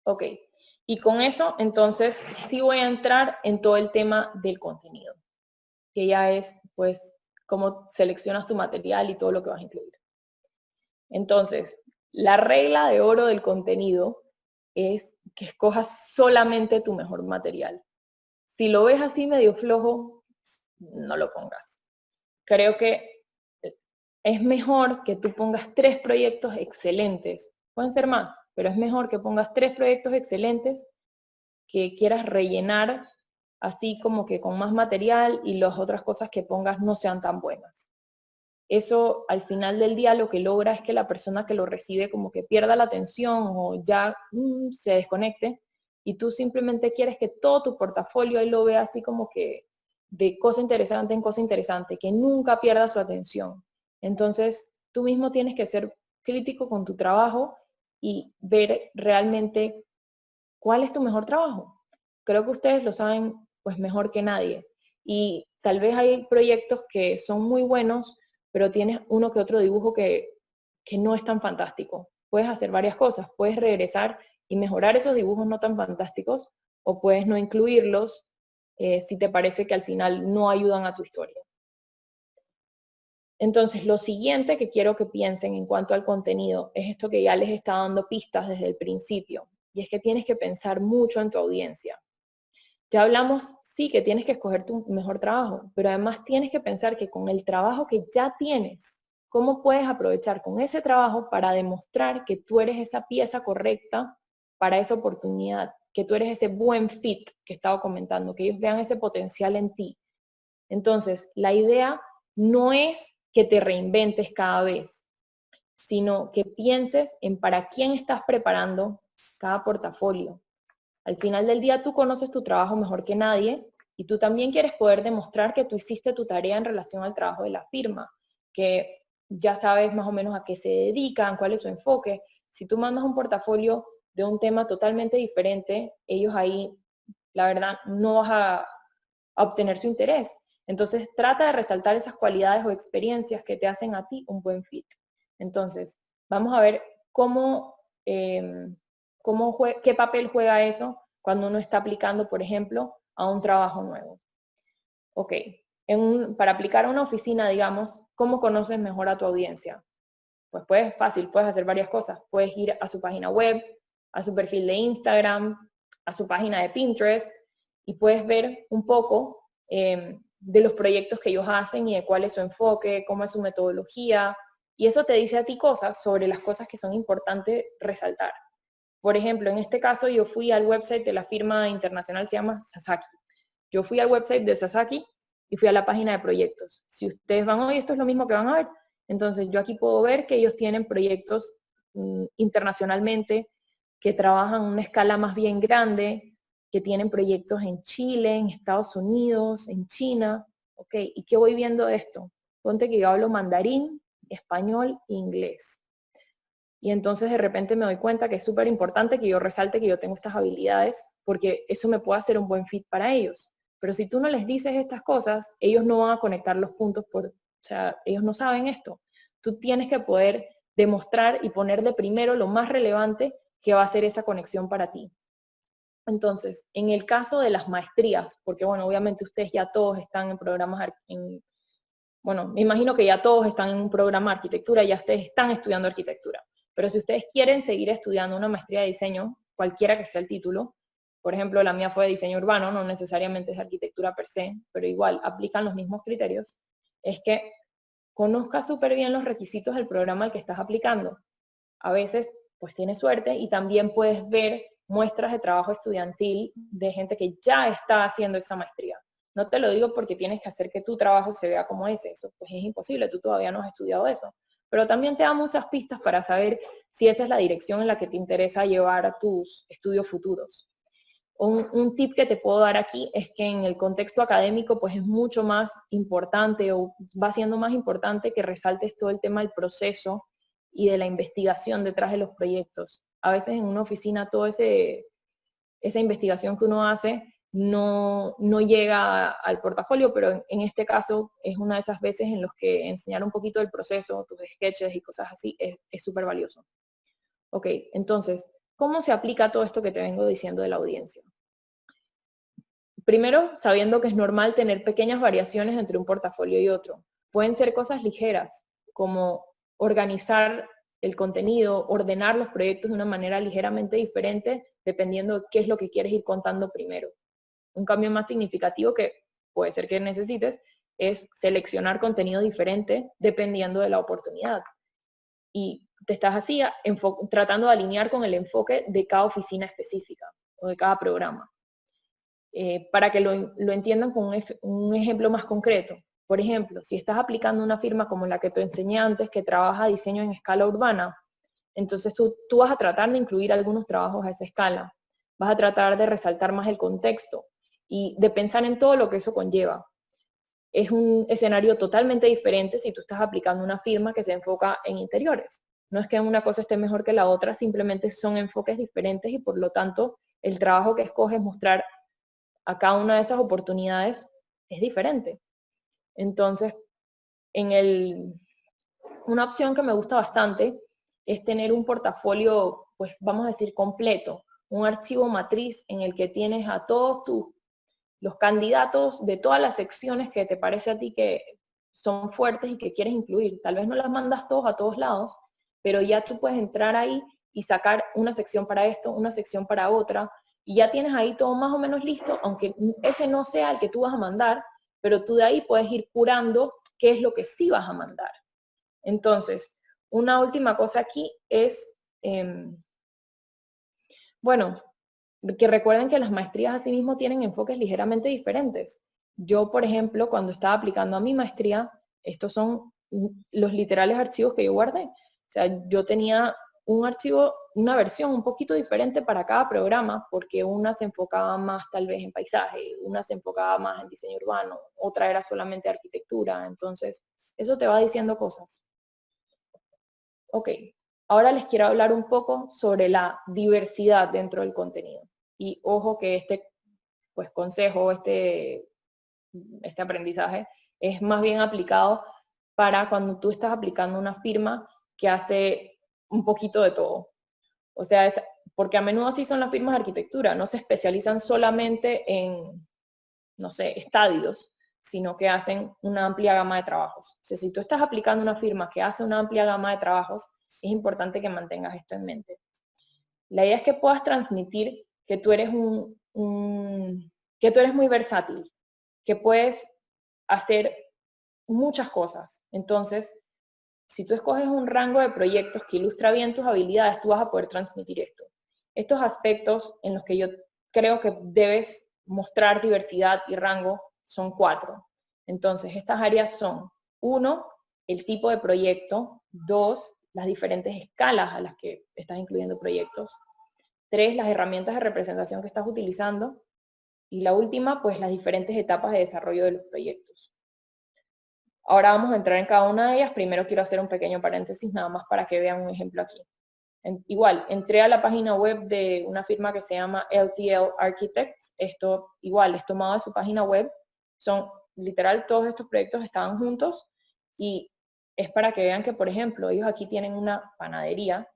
Ok, y con eso, entonces, sí voy a entrar en todo el tema del contenido, que ya es, pues, cómo seleccionas tu material y todo lo que vas a incluir. Entonces, la regla de oro del contenido es que escojas solamente tu mejor material. Si lo ves así medio flojo, no lo pongas. Creo que es mejor que tú pongas 3 proyectos excelentes. Pueden ser más, pero es mejor que pongas 3 proyectos excelentes que quieras rellenar así como que con más material y las otras cosas que pongas no sean tan buenas. Eso al final del día lo que logra es que la persona que lo recibe como que pierda la atención o ya se desconecte y tú simplemente quieres que todo tu portafolio él lo vea así como que de cosa interesante en cosa interesante, que nunca pierda su atención. Entonces tú mismo tienes que ser crítico con tu trabajo y ver realmente cuál es tu mejor trabajo. Creo que ustedes lo saben pues mejor que nadie y tal vez hay proyectos que son muy buenos, pero tienes uno que otro dibujo que no es tan fantástico. Puedes hacer varias cosas, puedes regresar y mejorar esos dibujos no tan fantásticos, o puedes no incluirlos si te parece que al final no ayudan a tu historia. Entonces, lo siguiente que quiero que piensen en cuanto al contenido es esto que ya les estaba dando pistas desde el principio, y es que tienes que pensar mucho en tu audiencia. Ya hablamos, sí, que tienes que escoger tu mejor trabajo, pero además tienes que pensar que con el trabajo que ya tienes, ¿cómo puedes aprovechar con ese trabajo para demostrar que tú eres esa pieza correcta para esa oportunidad, que tú eres ese buen fit que estaba comentando, que ellos vean ese potencial en ti? Entonces, la idea no es que te reinventes cada vez, sino que pienses en para quién estás preparando cada portafolio. Al final del día tú conoces tu trabajo mejor que nadie y tú también quieres poder demostrar que tú hiciste tu tarea en relación al trabajo de la firma, que ya sabes más o menos a qué se dedican, cuál es su enfoque. Si tú mandas un portafolio de un tema totalmente diferente, ellos ahí, la verdad, no vas a obtener su interés. Entonces trata de resaltar esas cualidades o experiencias que te hacen a ti un buen fit. Entonces, vamos a ver cómo, qué papel juega eso cuando uno está aplicando, por ejemplo, a un trabajo nuevo. Ok, para aplicar a una oficina, digamos, ¿cómo conoces mejor a tu audiencia? Pues fácil, puedes hacer varias cosas. Puedes ir a su página web, a su perfil de Instagram, a su página de Pinterest, y puedes ver un poco de los proyectos que ellos hacen y de cuál es su enfoque, cómo es su metodología, y eso te dice a ti cosas sobre las cosas que son importantes resaltar. Por ejemplo, en este caso yo fui al website de la firma internacional, se llama Sasaki. Yo fui al website de Sasaki y fui a la página de proyectos. Si ustedes van hoy, esto es lo mismo que van a ver. Entonces yo aquí puedo ver que ellos tienen proyectos internacionalmente, que trabajan a una escala más bien grande, que tienen proyectos en Chile, en Estados Unidos, en China. ¿Ok? ¿Y qué voy viendo de esto? Ponte que yo hablo mandarín, español e inglés. Y entonces de repente me doy cuenta que es súper importante que yo resalte que yo tengo estas habilidades, porque eso me puede hacer un buen fit para ellos. Pero si tú no les dices estas cosas, ellos no van a conectar los puntos, o sea, ellos no saben esto. Tú tienes que poder demostrar y poner de primero lo más relevante que va a ser esa conexión para ti. Entonces, en el caso de las maestrías, porque bueno, obviamente ustedes ya todos están en programas, bueno, me imagino que ya todos están en un programa de arquitectura, ya ustedes están estudiando arquitectura. Pero si ustedes quieren seguir estudiando una maestría de diseño, cualquiera que sea el título, por ejemplo, la mía fue de diseño urbano, no necesariamente es arquitectura per se, pero igual aplican los mismos criterios, es que conozcas súper bien los requisitos del programa al que estás aplicando. A veces, pues tienes suerte y también puedes ver muestras de trabajo estudiantil de gente que ya está haciendo esa maestría. No te lo digo porque tienes que hacer que tu trabajo se vea como ese, eso pues es imposible, tú todavía no has estudiado eso. Pero también te da muchas pistas para saber si esa es la dirección en la que te interesa llevar a tus estudios futuros. Un tip que te puedo dar aquí es que en el contexto académico pues es mucho más importante o va siendo más importante que resaltes todo el tema del proceso y de la investigación detrás de los proyectos. A veces en una oficina toda esa investigación que uno hace no llega al portafolio, pero en este caso es una de esas veces en los que enseñar un poquito del proceso, tus sketches y cosas así es súper valioso. Ok, entonces, ¿cómo se aplica todo esto que te vengo diciendo de la audiencia? Primero, sabiendo que es normal tener pequeñas variaciones entre un portafolio y otro. Pueden ser cosas ligeras, como organizar el contenido, ordenar los proyectos de una manera ligeramente diferente, dependiendo de qué es lo que quieres ir contando primero. Un cambio más significativo que puede ser que necesites es seleccionar contenido diferente dependiendo de la oportunidad. Y te estás así tratando de alinear con el enfoque de cada oficina específica o de cada programa. Para que lo entiendan con un ejemplo más concreto. Por ejemplo, si estás aplicando una firma como la que te enseñé antes, que trabaja diseño en escala urbana, entonces tú vas a tratar de incluir algunos trabajos a esa escala. Vas a tratar de resaltar más el contexto y de pensar en todo lo que eso conlleva. Es un escenario totalmente diferente si tú estás aplicando una firma que se enfoca en interiores. No es que una cosa esté mejor que la otra, simplemente son enfoques diferentes y por lo tanto el trabajo que escoges mostrar a cada una de esas oportunidades es diferente. Entonces, una opción que me gusta bastante es tener un portafolio, pues vamos a decir, completo, un archivo matriz en el que tienes a todos los candidatos de todas las secciones que te parece a ti que son fuertes y que quieres incluir. Tal vez no las mandas todos a todos lados, pero ya tú puedes entrar ahí y sacar una sección para esto, una sección para otra, y ya tienes ahí todo más o menos listo, aunque ese no sea el que tú vas a mandar, pero tú de ahí puedes ir curando qué es lo que sí vas a mandar. Entonces, una última cosa aquí es, bueno, que recuerden que las maestrías asimismo tienen enfoques ligeramente diferentes. Yo, por ejemplo, cuando estaba aplicando a mi maestría, estos son los literales archivos que yo guardé. O sea, yo tenía un archivo, una versión un poquito diferente para cada programa, porque una se enfocaba más tal vez en paisaje, una se enfocaba más en diseño urbano, otra era solamente arquitectura. Entonces, eso te va diciendo cosas. Ok, ahora les quiero hablar un poco sobre la diversidad dentro del contenido. Y ojo que este pues, consejo, este aprendizaje es más bien aplicado para cuando tú estás aplicando una firma que hace un poquito de todo. O sea, porque a menudo así son las firmas de arquitectura, no se especializan solamente en, no sé, estadios, sino que hacen una amplia gama de trabajos. O sea, si tú estás aplicando una firma que hace una amplia gama de trabajos, es importante que mantengas esto en mente. La idea es que puedas transmitir que tú eres que tú eres muy versátil, que puedes hacer muchas cosas. Entonces, si tú escoges un rango de proyectos que ilustra bien tus habilidades, tú vas a poder transmitir esto. Estos aspectos en los que yo creo que debes mostrar diversidad y rango son 4. Entonces, estas áreas son, 1, el tipo de proyecto, 2, las diferentes escalas a las que estás incluyendo proyectos, 3, las herramientas de representación que estás utilizando, y la última, pues las diferentes etapas de desarrollo de los proyectos. Ahora vamos a entrar en cada una de ellas. Primero quiero hacer un pequeño paréntesis nada más para que vean un ejemplo aquí. Igual, entré a la página web de una firma que se llama LTL Architects. Esto igual es tomado de su página web. Son literal todos estos proyectos estaban juntos y es para que vean que, por ejemplo, ellos aquí tienen una panadería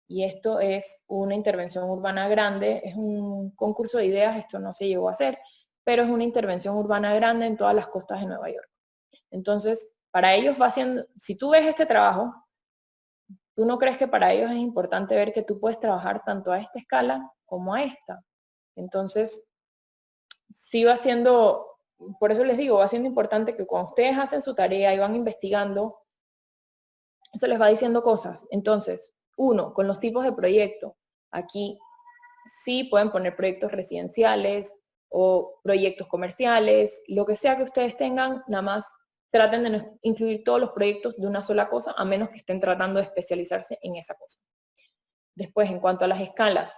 y esto es una intervención urbana grande, es un concurso de ideas, esto no se llegó a hacer, pero es una intervención urbana grande en todas las costas de Nueva York. Entonces, para ellos va siendo, si tú ves este trabajo, ¿tú no crees que para ellos es importante ver que tú puedes trabajar tanto a esta escala como a esta? Entonces, sí va siendo, por eso les digo, va siendo importante que cuando ustedes hacen su tarea y van investigando, eso les va diciendo cosas. Entonces, 1, con los tipos de proyecto. Aquí sí pueden poner proyectos residenciales o proyectos comerciales, lo que sea que ustedes tengan, nada más traten de no incluir todos los proyectos de una sola cosa, a menos que estén tratando de especializarse en esa cosa. Después, en cuanto a las escalas,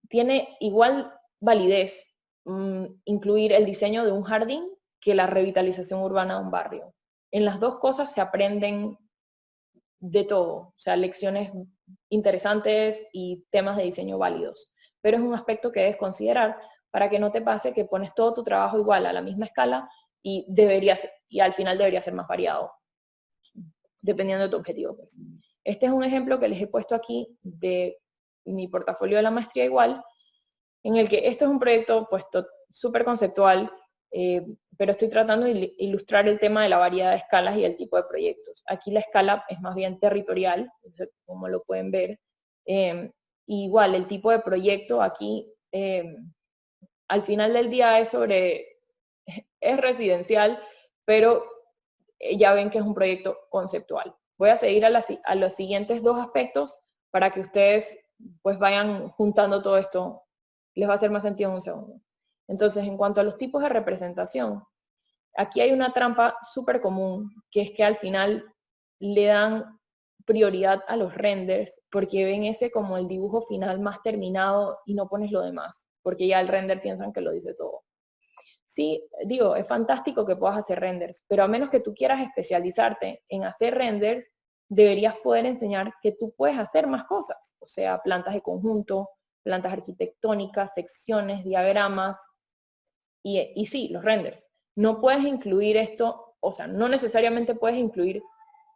tiene igual validez incluir el diseño de un jardín que la revitalización urbana de un barrio. En las dos cosas se aprenden de todo, o sea, lecciones interesantes y temas de diseño válidos. Pero es un aspecto que debes considerar para que no te pase que pones todo tu trabajo igual a la misma escala y al final debería ser más variado, dependiendo de tu objetivo. Pues. Este es un ejemplo que les he puesto aquí de mi portafolio de la maestría igual, en el que esto es un proyecto puesto súper conceptual, pero estoy tratando de ilustrar el tema de la variedad de escalas y el tipo de proyectos. Aquí la escala es más bien territorial, como lo pueden ver. Igual, el tipo de proyecto aquí, al final del día es residencial, pero ya ven que es un proyecto conceptual. Voy a seguir a los siguientes 2 aspectos para que ustedes pues vayan juntando todo esto. Les va a hacer más sentido en un segundo. Entonces, en cuanto a los tipos de representación, aquí hay una trampa súper común, que es que al final le dan prioridad a los renders, porque ven ese como el dibujo final más terminado y no pones lo demás, porque ya el render piensan que lo dice todo. Sí, digo, es fantástico que puedas hacer renders, pero a menos que tú quieras especializarte en hacer renders, deberías poder enseñar que tú puedes hacer más cosas, o sea, plantas de conjunto, plantas arquitectónicas, secciones, diagramas, y sí, los renders. No puedes incluir esto, o sea, no necesariamente puedes incluir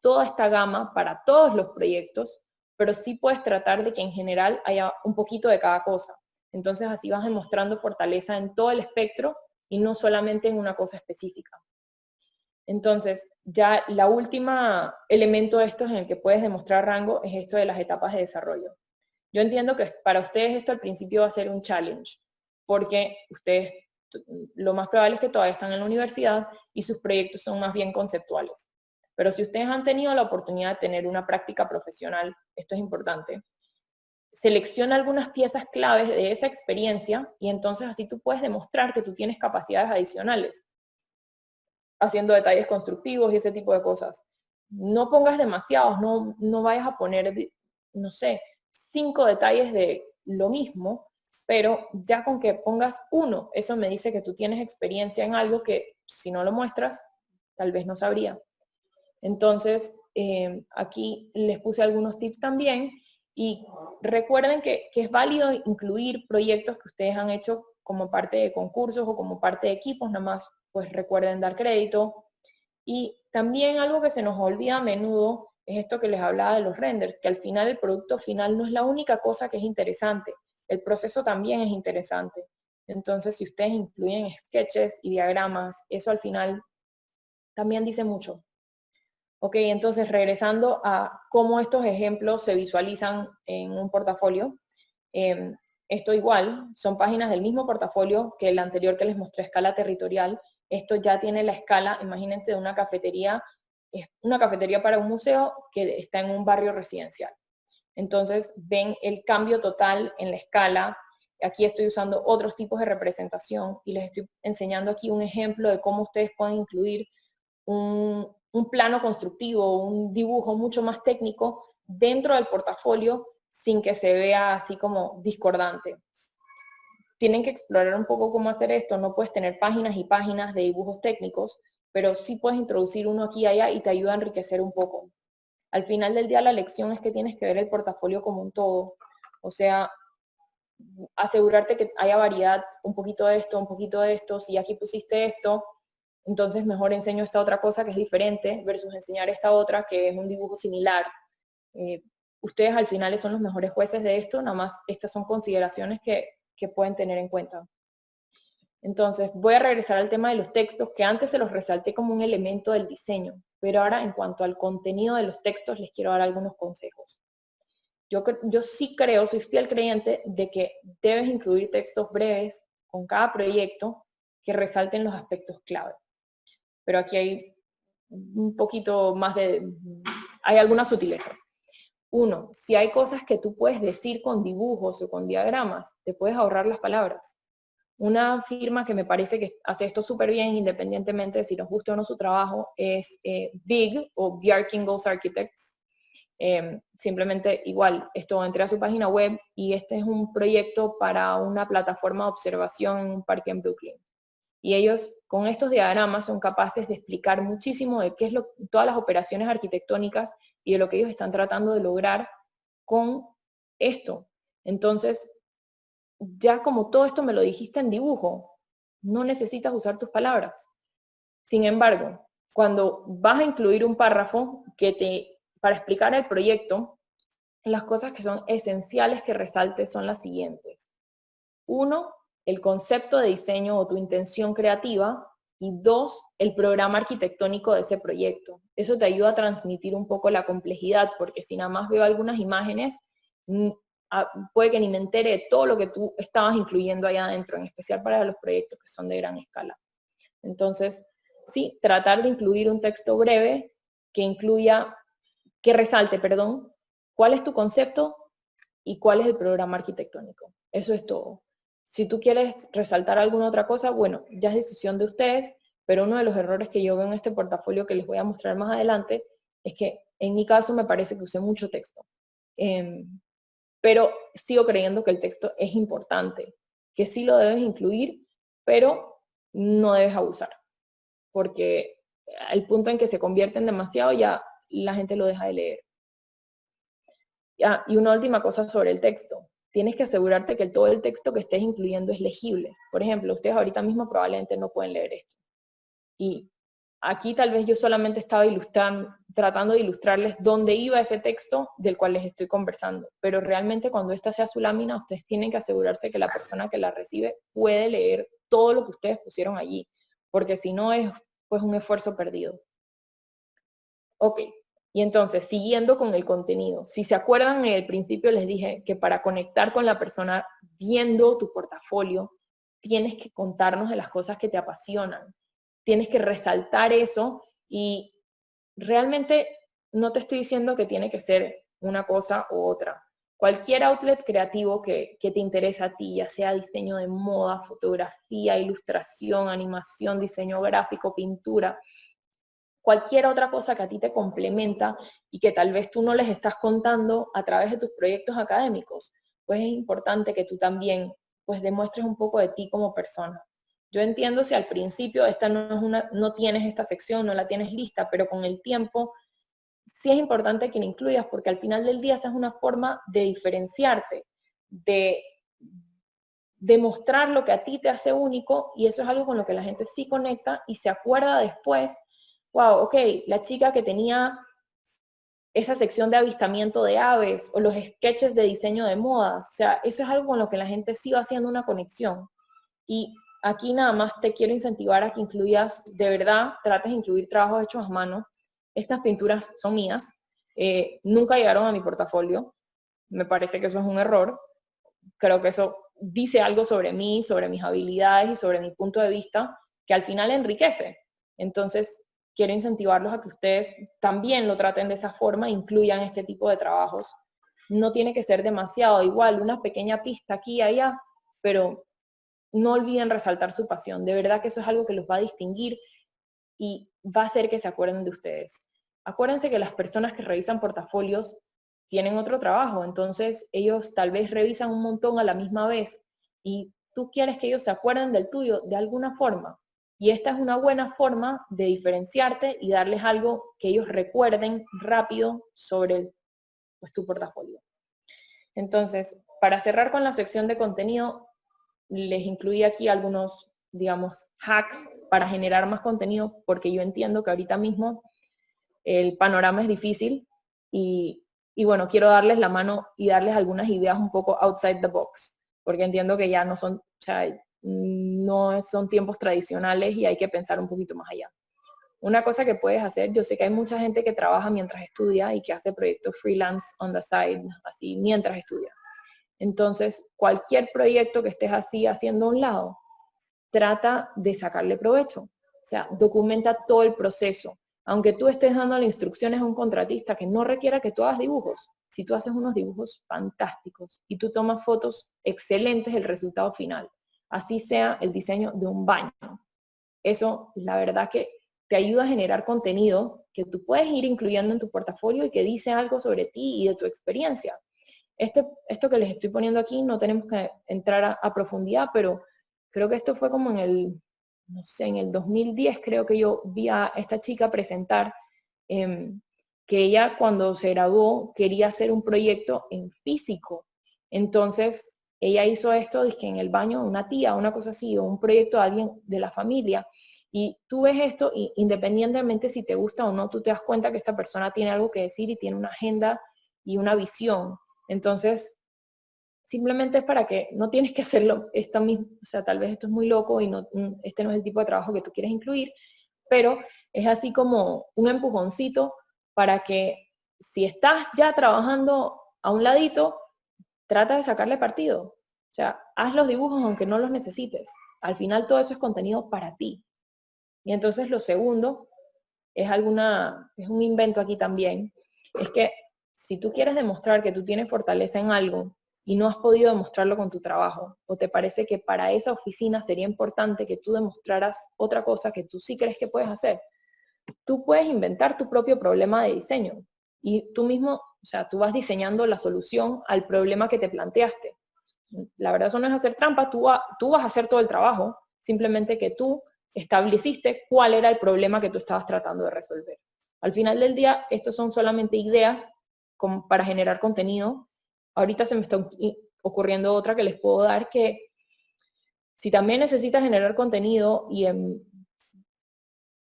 toda esta gama para todos los proyectos, pero sí puedes tratar de que en general haya un poquito de cada cosa. Entonces así vas demostrando fortaleza en todo el espectro y no solamente en una cosa específica. Entonces, ya la última elemento de estos en el que puedes demostrar rango es esto de las etapas de desarrollo. Yo entiendo que para ustedes esto al principio va a ser un challenge, porque ustedes lo más probable es que todavía están en la universidad y sus proyectos son más bien conceptuales. Pero si ustedes han tenido la oportunidad de tener una práctica profesional, esto es importante, selecciona algunas piezas claves de esa experiencia y entonces así tú puedes demostrar que tú tienes capacidades adicionales, haciendo detalles constructivos y ese tipo de cosas. No pongas demasiados, no vayas a poner, no sé, 5 detalles de lo mismo, pero ya con que pongas uno, eso me dice que tú tienes experiencia en algo que si no lo muestras, tal vez no sabría. Entonces, aquí les puse algunos tips también y recuerden que es válido incluir proyectos que ustedes han hecho como parte de concursos o como parte de equipos, nada más pues recuerden dar crédito. Y también algo que se nos olvida a menudo es esto que les hablaba de los renders, que al final el producto final no es la única cosa que es interesante, el proceso también es interesante. Entonces, si ustedes incluyen sketches y diagramas, eso al final también dice mucho. Ok, entonces regresando a cómo estos ejemplos se visualizan en un portafolio, esto igual, son páginas del mismo portafolio que el anterior que les mostré a escala territorial. Esto ya tiene la escala, imagínense, de una cafetería, es una cafetería para un museo que está en un barrio residencial. Entonces ven el cambio total en la escala. Aquí estoy usando otros tipos de representación y les estoy enseñando aquí un ejemplo de cómo ustedes pueden incluir un plano constructivo, un dibujo mucho más técnico dentro del portafolio sin que se vea así como discordante. Tienen que explorar un poco cómo hacer esto, no puedes tener páginas y páginas de dibujos técnicos, pero sí puedes introducir uno aquí y allá y te ayuda a enriquecer un poco. Al final del día la lección es que tienes que ver el portafolio como un todo, o sea, asegurarte que haya variedad, un poquito de esto, si aquí pusiste esto, entonces mejor enseño esta otra cosa que es diferente versus enseñar esta otra que es un dibujo similar. Ustedes al final son los mejores jueces de esto, nada más estas son consideraciones que pueden tener en cuenta. Entonces, voy a regresar al tema de los textos, que antes se los resalté como un elemento del diseño, pero ahora en cuanto al contenido de los textos les quiero dar algunos consejos. Yo sí creo, soy fiel creyente de que debes incluir textos breves con cada proyecto que resalten los aspectos clave. Pero aquí hay un poquito más hay algunas sutilezas. Uno, si hay cosas que tú puedes decir con dibujos o con diagramas, te puedes ahorrar las palabras. Una firma que me parece que hace esto súper bien, independientemente de si nos guste o no su trabajo, es BIG o Bjarke Ingels Architects. Simplemente igual, esto entré a su página web y este es un proyecto para una plataforma de observación en un parque en Brooklyn. Y ellos con estos diagramas son capaces de explicar muchísimo de qué es todas las operaciones arquitectónicas y de lo que ellos están tratando de lograr con esto. Entonces, ya como todo esto me lo dijiste en dibujo, no necesitas usar tus palabras. Sin embargo, cuando vas a incluir un párrafo para explicar el proyecto, las cosas que son esenciales que resaltes son las siguientes. 1, el concepto de diseño o tu intención creativa. Y 2, el programa arquitectónico de ese proyecto. Eso te ayuda a transmitir un poco la complejidad, porque si nada más veo algunas imágenes, puede que ni me entere de todo lo que tú estabas incluyendo allá adentro, en especial para los proyectos que son de gran escala. Entonces, sí, tratar de incluir un texto breve que resalte, cuál es tu concepto y cuál es el programa arquitectónico. Eso es todo. Si tú quieres resaltar alguna otra cosa, bueno, ya es decisión de ustedes, pero uno de los errores que yo veo en este portafolio que les voy a mostrar más adelante es que en mi caso me parece que usé mucho texto. Pero sigo creyendo que el texto es importante, que sí lo debes incluir, pero no debes abusar, porque al punto en que se convierten demasiado ya la gente lo deja de leer. Y una última cosa sobre el texto. Tienes que asegurarte que todo el texto que estés incluyendo es legible. Por ejemplo, ustedes ahorita mismo probablemente no pueden leer esto. Y aquí tal vez yo solamente estaba tratando de ilustrarles dónde iba ese texto del cual les estoy conversando. Pero realmente cuando esta sea su lámina, ustedes tienen que asegurarse que la persona que la recibe puede leer todo lo que ustedes pusieron allí. Porque si no es pues un esfuerzo perdido. Ok, Y entonces, siguiendo con el contenido, si se acuerdan, en el principio les dije que para conectar con la persona viendo tu portafolio, tienes que contarnos de las cosas que te apasionan, tienes que resaltar eso y realmente no te estoy diciendo que tiene que ser una cosa u otra. Cualquier outlet creativo que te interesa a ti, ya sea diseño de moda, fotografía, ilustración, animación, diseño gráfico, pintura, cualquier otra cosa que a ti te complementa y que tal vez tú no les estás contando a través de tus proyectos académicos, pues es importante que tú también pues demuestres un poco de ti como persona. Yo entiendo si al principio no tienes esta sección, no la tienes lista, pero con el tiempo sí es importante que la incluyas porque al final del día esa es una forma de diferenciarte, de demostrar lo que a ti te hace único y eso es algo con lo que la gente sí conecta y se acuerda después, wow, ok, la chica que tenía esa sección de avistamiento de aves o los sketches de diseño de modas, o sea, eso es algo con lo que la gente sí va haciendo una conexión. Y aquí nada más te quiero incentivar a que incluyas, de verdad, trates de incluir trabajos hechos a mano. Estas pinturas son mías, nunca llegaron a mi portafolio, me parece que eso es un error, creo que eso dice algo sobre mí, sobre mis habilidades y sobre mi punto de vista, que al final enriquece. Entonces, quiero incentivarlos a que ustedes también lo traten de esa forma, incluyan este tipo de trabajos. No tiene que ser demasiado, igual, una pequeña pista aquí y allá, pero no olviden resaltar su pasión. De verdad que eso es algo que los va a distinguir y va a hacer que se acuerden de ustedes. Acuérdense que las personas que revisan portafolios tienen otro trabajo, entonces ellos tal vez revisan un montón a la misma vez y tú quieres que ellos se acuerden del tuyo de alguna forma. Y esta es una buena forma de diferenciarte y darles algo que ellos recuerden rápido sobre pues, tu portafolio. Entonces, para cerrar con la sección de contenido, les incluí aquí algunos, digamos, hacks para generar más contenido, porque yo entiendo que ahorita mismo el panorama es difícil y bueno, quiero darles la mano y darles algunas ideas un poco outside the box, porque entiendo que ya no son, o sea, no son tiempos tradicionales y hay que pensar un poquito más allá. Una cosa que puedes hacer, yo sé que hay mucha gente que trabaja mientras estudia y que hace proyectos freelance on the side, así, mientras estudia. Entonces, cualquier proyecto que estés así haciendo a un lado, trata de sacarle provecho. O sea, documenta todo el proceso. Aunque tú estés dando instrucciones a un contratista que no requiera que tú hagas dibujos, si tú haces unos dibujos fantásticos y tú tomas fotos excelentes del resultado final, así sea el diseño de un baño, eso la verdad que te ayuda a generar contenido que tú puedes ir incluyendo en tu portafolio y que dice algo sobre ti y de tu experiencia. Esto que les estoy poniendo aquí no tenemos que entrar a profundidad, pero creo que esto fue como en el, no sé, en el 2010 creo que yo vi a esta chica presentar que ella cuando se graduó quería hacer un proyecto en físico. Entonces ella hizo esto dizque en el baño de una tía, una cosa así, o un proyecto de alguien de la familia. Y tú ves esto y independientemente si te gusta o no, tú te das cuenta que esta persona tiene algo que decir y tiene una agenda y una visión. Entonces, simplemente es para que no tienes que hacerlo esta misma, o sea, tal vez esto es muy loco y no, este no es el tipo de trabajo que tú quieres incluir, pero es así como un empujoncito para que si estás ya trabajando a un ladito, trata de sacarle partido. O sea, haz los dibujos aunque no los necesites. Al final todo eso es contenido para ti. Y entonces lo segundo es un invento aquí también, es que si tú quieres demostrar que tú tienes fortaleza en algo y no has podido demostrarlo con tu trabajo, o te parece que para esa oficina sería importante que tú demostraras otra cosa que tú sí crees que puedes hacer, tú puedes inventar tu propio problema de diseño y tú mismo, o sea, tú vas diseñando la solución al problema que te planteaste. La verdad eso no es hacer trampa, tú vas a hacer todo el trabajo, simplemente que tú estableciste cuál era el problema que tú estabas tratando de resolver. Al final del día, estos son solamente ideas para generar contenido. Ahorita se me está ocurriendo otra que les puedo dar, que si también necesitas generar contenido y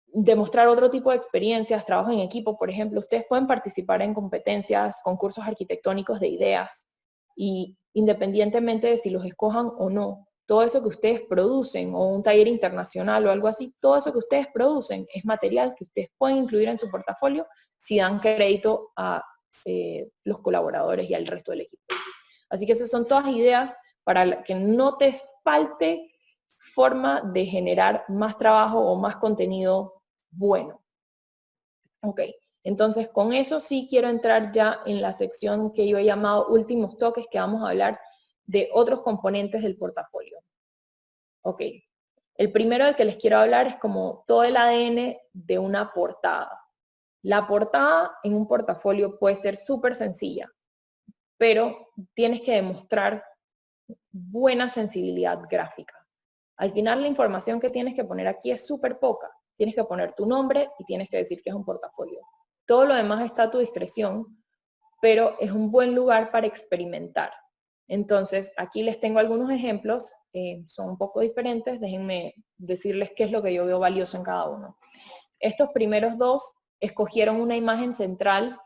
demostrar otro tipo de experiencias, trabajo en equipo, por ejemplo, ustedes pueden participar en competencias, concursos arquitectónicos de ideas, y independientemente de si los escojan o no, todo eso que ustedes producen, o un taller internacional o algo así, todo eso que ustedes producen es material que ustedes pueden incluir en su portafolio si dan crédito a los colaboradores y al resto del equipo. Así que esas son todas ideas para que no te falte forma de generar más trabajo o más contenido bueno. Ok, entonces con eso sí quiero entrar ya en la sección que yo he llamado últimos toques, que vamos a hablar de otros componentes del portafolio. Ok, el primero del que les quiero hablar es como todo el ADN de una portada. La portada en un portafolio puede ser súper sencilla, pero tienes que demostrar buena sensibilidad gráfica. Al final la información que tienes que poner aquí es súper poca. Tienes que poner tu nombre y tienes que decir que es un portafolio. Todo lo demás está a tu discreción, pero es un buen lugar para experimentar. Entonces, aquí les tengo algunos ejemplos, son un poco diferentes, déjenme decirles qué es lo que yo veo valioso en cada uno. Estos primeros dos escogieron una imagen central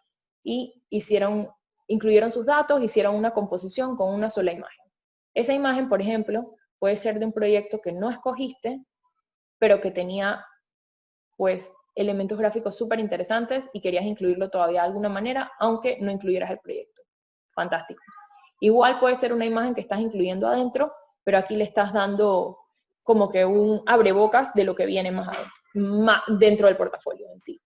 y incluyeron sus datos, hicieron una composición con una sola imagen. Esa imagen, por ejemplo, puede ser de un proyecto que no escogiste, pero que tenía, pues, elementos gráficos súper interesantes y querías incluirlo todavía de alguna manera, aunque no incluyeras el proyecto. Fantástico. Igual puede ser una imagen que estás incluyendo adentro, pero aquí le estás dando como que un abrebocas de lo que viene más adentro, dentro del portafolio en sí.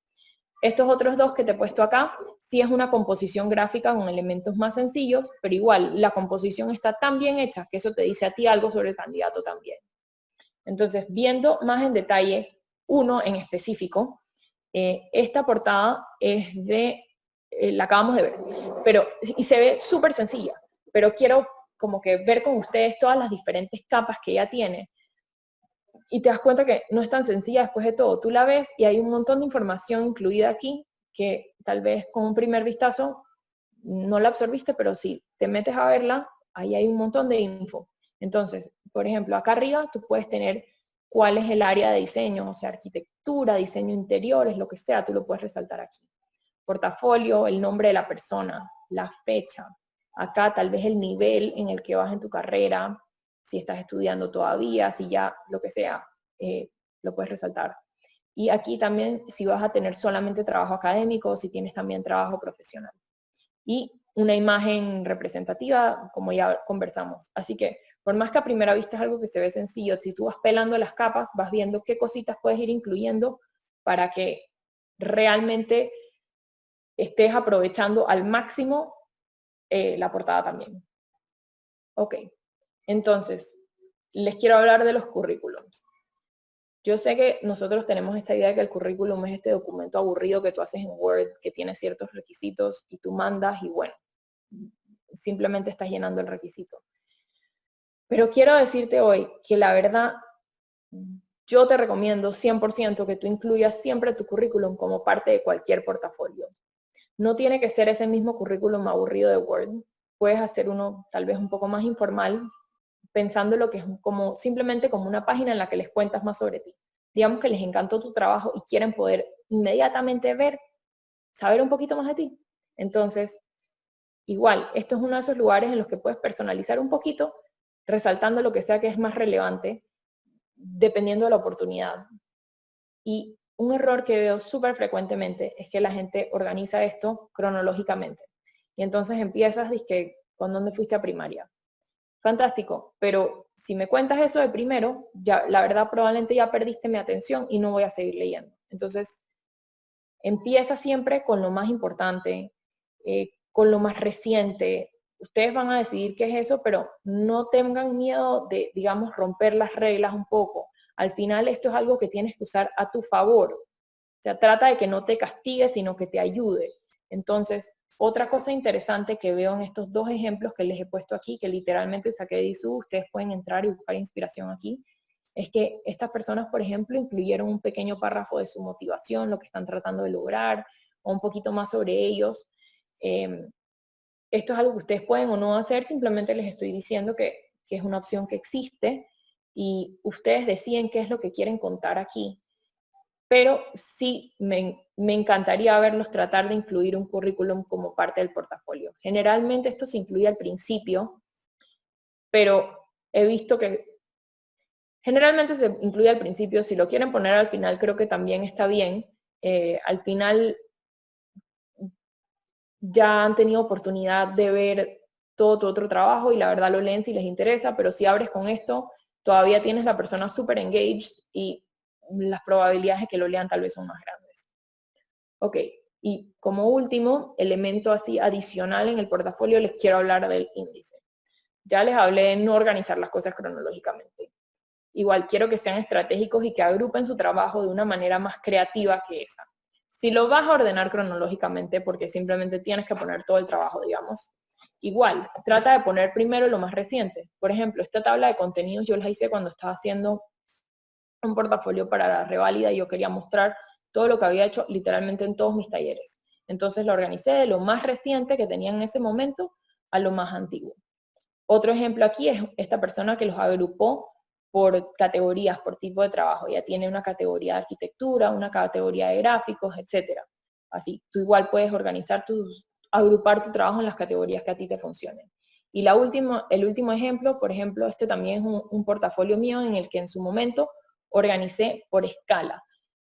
Estos otros dos que te he puesto acá, sí es una composición gráfica con elementos más sencillos, pero igual la composición está tan bien hecha que eso te dice a ti algo sobre el candidato también. Entonces, viendo más en detalle uno en específico, esta portada es de, la acabamos de ver, y se ve súper sencilla, pero quiero como que ver con ustedes todas las diferentes capas que ella tiene, y te das cuenta que no es tan sencilla después de todo. Tú la ves y hay un montón de información incluida aquí que tal vez con un primer vistazo no la absorbiste, pero si te metes a verla, ahí hay un montón de info. Entonces, por ejemplo, acá arriba tú puedes tener cuál es el área de diseño, o sea, arquitectura, diseño interiores, lo que sea, tú lo puedes resaltar aquí. Portafolio, el nombre de la persona, la fecha. Acá tal vez el nivel en el que vas en tu carrera, si estás estudiando todavía, si ya, lo que sea, lo puedes resaltar. Y aquí también si vas a tener solamente trabajo académico, si tienes también trabajo profesional. Y una imagen representativa, como ya conversamos. Así que, por más que a primera vista es algo que se ve sencillo, si tú vas pelando las capas, vas viendo qué cositas puedes ir incluyendo para que realmente estés aprovechando al máximo la portada también. Ok, entonces, les quiero hablar de los currículums. Yo sé que nosotros tenemos esta idea de que el currículum es este documento aburrido que tú haces en Word, que tiene ciertos requisitos y tú mandas y bueno, simplemente estás llenando el requisito. Pero quiero decirte hoy que la verdad, yo te recomiendo 100% que tú incluyas siempre tu currículum como parte de cualquier portafolio. No tiene que ser ese mismo currículum aburrido de Word. Puedes hacer uno tal vez un poco más informal, pensando lo que es como simplemente como una página en la que les cuentas más sobre ti. Digamos que les encantó tu trabajo y quieren poder inmediatamente saber un poquito más de ti. Entonces, igual, esto es uno de esos lugares en los que puedes personalizar un poquito, resaltando lo que sea que es más relevante, dependiendo de la oportunidad. Y un error que veo súper frecuentemente es que la gente organiza esto cronológicamente. Y entonces empiezas, dizque, ¿con dónde fuiste a primaria? Fantástico, pero si me cuentas eso de primero, ya, la verdad probablemente ya perdiste mi atención y no voy a seguir leyendo. Entonces, empieza siempre con lo más importante, con lo más reciente. Ustedes van a decidir qué es eso, pero no tengan miedo de, digamos, romper las reglas un poco. Al final esto es algo que tienes que usar a tu favor. O sea, trata de que no te castigue, sino que te ayude. Entonces, otra cosa interesante que veo en estos dos ejemplos que les he puesto aquí, que literalmente saqué de ISU, ustedes pueden entrar y buscar inspiración aquí, es que estas personas, por ejemplo, incluyeron un pequeño párrafo de su motivación, lo que están tratando de lograr, o un poquito más sobre ellos. Esto es algo que ustedes pueden o no hacer, simplemente les estoy diciendo que es una opción que existe y ustedes deciden qué es lo que quieren contar aquí. Pero sí me encantaría verlos tratar de incluir un currículum como parte del portafolio. Generalmente esto se incluye al principio, pero he visto que Generalmente se incluye al principio, si lo quieren poner al final creo que también está bien. Al final ya han tenido oportunidad de ver todo tu otro trabajo y la verdad lo leen si les interesa, pero si abres con esto, todavía tienes la persona súper engaged y las probabilidades de que lo lean tal vez son más grandes. Ok, y como último elemento así adicional en el portafolio les quiero hablar del índice. Ya les hablé de no organizar las cosas cronológicamente. Igual quiero que sean estratégicos y que agrupen su trabajo de una manera más creativa que esa. Si lo vas a ordenar cronológicamente, porque simplemente tienes que poner todo el trabajo, digamos, igual, trata de poner primero lo más reciente. Por ejemplo, esta tabla de contenidos yo la hice cuando estaba haciendo un portafolio para la reválida y yo quería mostrar todo lo que había hecho literalmente en todos mis talleres. Entonces lo organicé de lo más reciente que tenía en ese momento a lo más antiguo. Otro ejemplo aquí es esta persona que los agrupó por categorías, por tipo de trabajo. Ya tiene una categoría de arquitectura, una categoría de gráficos, etc. Así, tú igual puedes organizar agrupar tu trabajo en las categorías que a ti te funcionen. Y el último ejemplo, por ejemplo, este también es un portafolio mío en el que en su momento organicé por escala.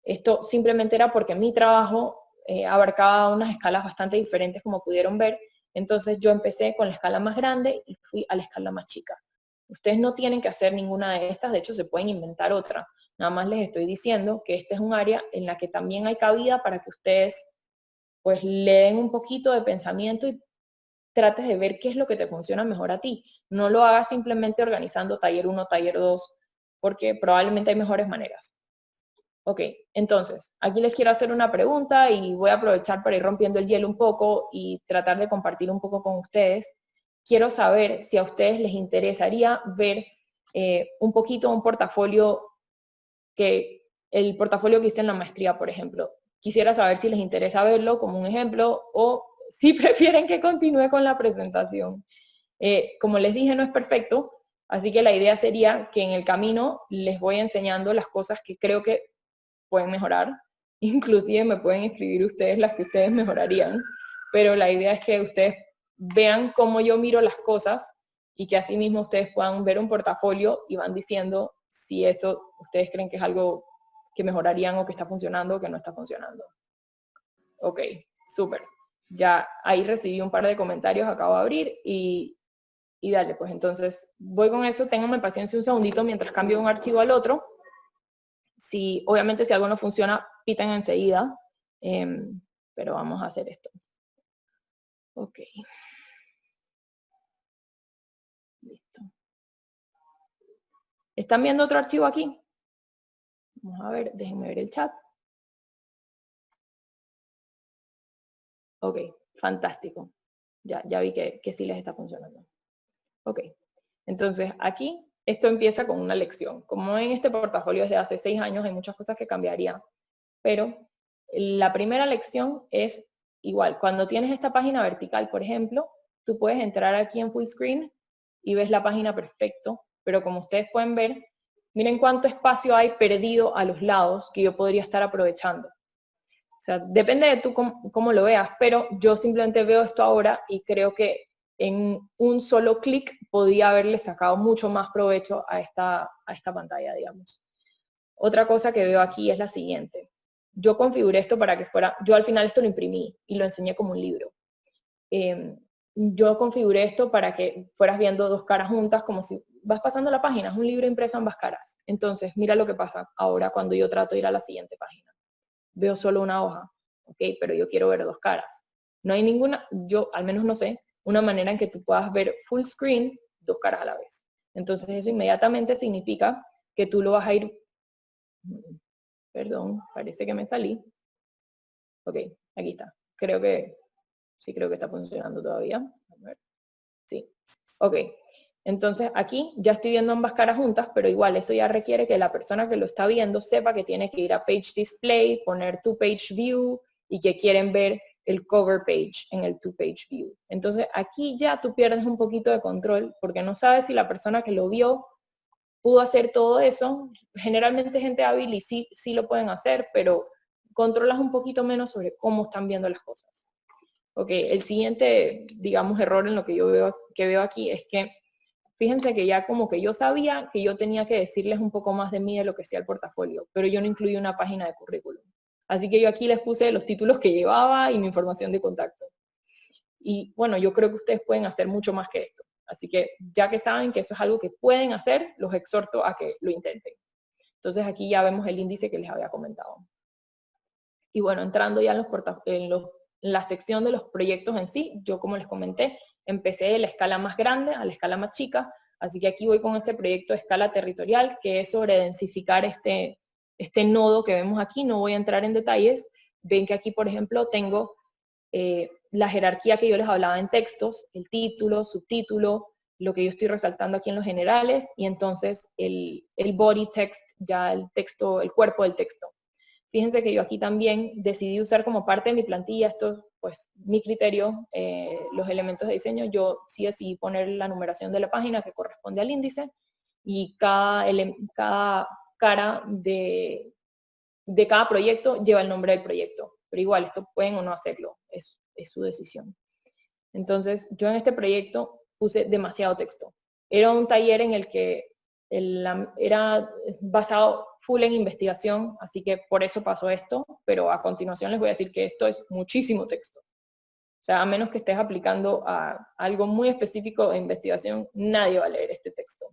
Esto simplemente era porque mi trabajo abarcaba unas escalas bastante diferentes, como pudieron ver. Entonces yo empecé con la escala más grande y fui a la escala más chica. Ustedes no tienen que hacer ninguna de estas, de hecho se pueden inventar otra. Nada más les estoy diciendo que este es un área en la que también hay cabida para que ustedes pues le den un poquito de pensamiento y trates de ver qué es lo que te funciona mejor a ti. No lo hagas simplemente organizando taller 1, taller 2, porque probablemente hay mejores maneras. Ok, entonces, aquí les quiero hacer una pregunta y voy a aprovechar para ir rompiendo el hielo un poco y tratar de compartir un poco con ustedes. Quiero saber si a ustedes les interesaría ver un poquito un portafolio el portafolio que hice en la maestría, por ejemplo. Quisiera saber si les interesa verlo como un ejemplo o si prefieren que continúe con la presentación. Como les dije, no es perfecto, así que la idea sería que en el camino les voy enseñando las cosas que creo que pueden mejorar. Inclusive me pueden escribir ustedes las que ustedes mejorarían, pero la idea es que ustedes vean cómo yo miro las cosas y que así mismo ustedes puedan ver un portafolio y van diciendo si eso ustedes creen que es algo que mejorarían o que está funcionando o que no está funcionando. Ok, súper. Ya ahí recibí un par de comentarios, acabo de abrir y dale, pues entonces voy con eso, ténganme paciencia un segundito mientras cambio un archivo al otro. Obviamente si algo no funciona, piten enseguida, pero vamos a hacer esto. Ok. Listo. ¿Están viendo otro archivo aquí? Vamos a ver, déjenme ver el chat. Ok, fantástico. Ya vi que sí les está funcionando. Ok, entonces aquí esto empieza con una lección. Como en este portafolio desde hace 6 años hay muchas cosas que cambiaría, pero la primera lección es igual. Cuando tienes esta página vertical, por ejemplo, tú puedes entrar aquí en full screen y ves la página perfecto, pero como ustedes pueden ver, miren cuánto espacio hay perdido a los lados que yo podría estar aprovechando. O sea, depende de tú cómo lo veas, pero yo simplemente veo esto ahora y creo que en un solo clic podía haberle sacado mucho más provecho a esta pantalla, digamos. Otra cosa que veo aquí es la siguiente. Yo configuré esto para que fuera, yo al final esto lo imprimí y lo enseñé como un libro. Yo configuré esto para que fueras viendo dos caras juntas, como si vas pasando la página, es un libro impreso en ambas caras. Entonces, mira lo que pasa ahora cuando yo trato de ir a la siguiente página. Veo solo una hoja, ok, pero yo quiero ver dos caras. No hay ninguna, yo al menos no sé, una manera en que tú puedas ver full screen dos caras a la vez. Entonces eso inmediatamente significa que tú lo vas a ir, perdón, parece que me salí. Ok, aquí está. Creo que está funcionando todavía. A ver. Sí. Ok. Entonces aquí ya estoy viendo ambas caras juntas, pero igual eso ya requiere que la persona que lo está viendo sepa que tiene que ir a Page Display, poner To Page View y que quieren ver el cover page en el To Page View. Entonces aquí ya tú pierdes un poquito de control porque no sabes si la persona que lo vio pudo hacer todo eso. Generalmente gente hábil y sí lo pueden hacer, pero controlas un poquito menos sobre cómo están viendo las cosas. Ok, el siguiente, digamos, error en lo que yo veo aquí es que fíjense que ya como que yo sabía que yo tenía que decirles un poco más de mí de lo que sea el portafolio, pero yo no incluí una página de currículum. Así que yo aquí les puse los títulos que llevaba y mi información de contacto. Y bueno, yo creo que ustedes pueden hacer mucho más que esto. Así que ya que saben que eso es algo que pueden hacer, los exhorto a que lo intenten. Entonces aquí ya vemos el índice que les había comentado. Y bueno, entrando ya en la sección de los proyectos en sí, yo como les comenté, empecé de la escala más grande a la escala más chica, así que aquí voy con este proyecto de escala territorial, que es sobre densificar este nodo que vemos aquí. No voy a entrar en detalles. Ven que aquí, por ejemplo, tengo la jerarquía que yo les hablaba en textos, el título, subtítulo, lo que yo estoy resaltando aquí en los generales, y entonces el body text, ya el texto, el cuerpo del texto. Fíjense que yo aquí también decidí usar como parte de mi plantilla, esto pues mi criterio, los elementos de diseño. Yo sí decidí poner la numeración de la página que corresponde al índice, y cada cara de cada proyecto lleva el nombre del proyecto. Pero igual, esto pueden o no hacerlo, es su decisión. Entonces, yo en este proyecto puse demasiado texto. Era un taller en el que era basado full en investigación, así que por eso pasó esto, pero a continuación les voy a decir que esto es muchísimo texto. O sea, a menos que estés aplicando a algo muy específico de investigación, nadie va a leer este texto.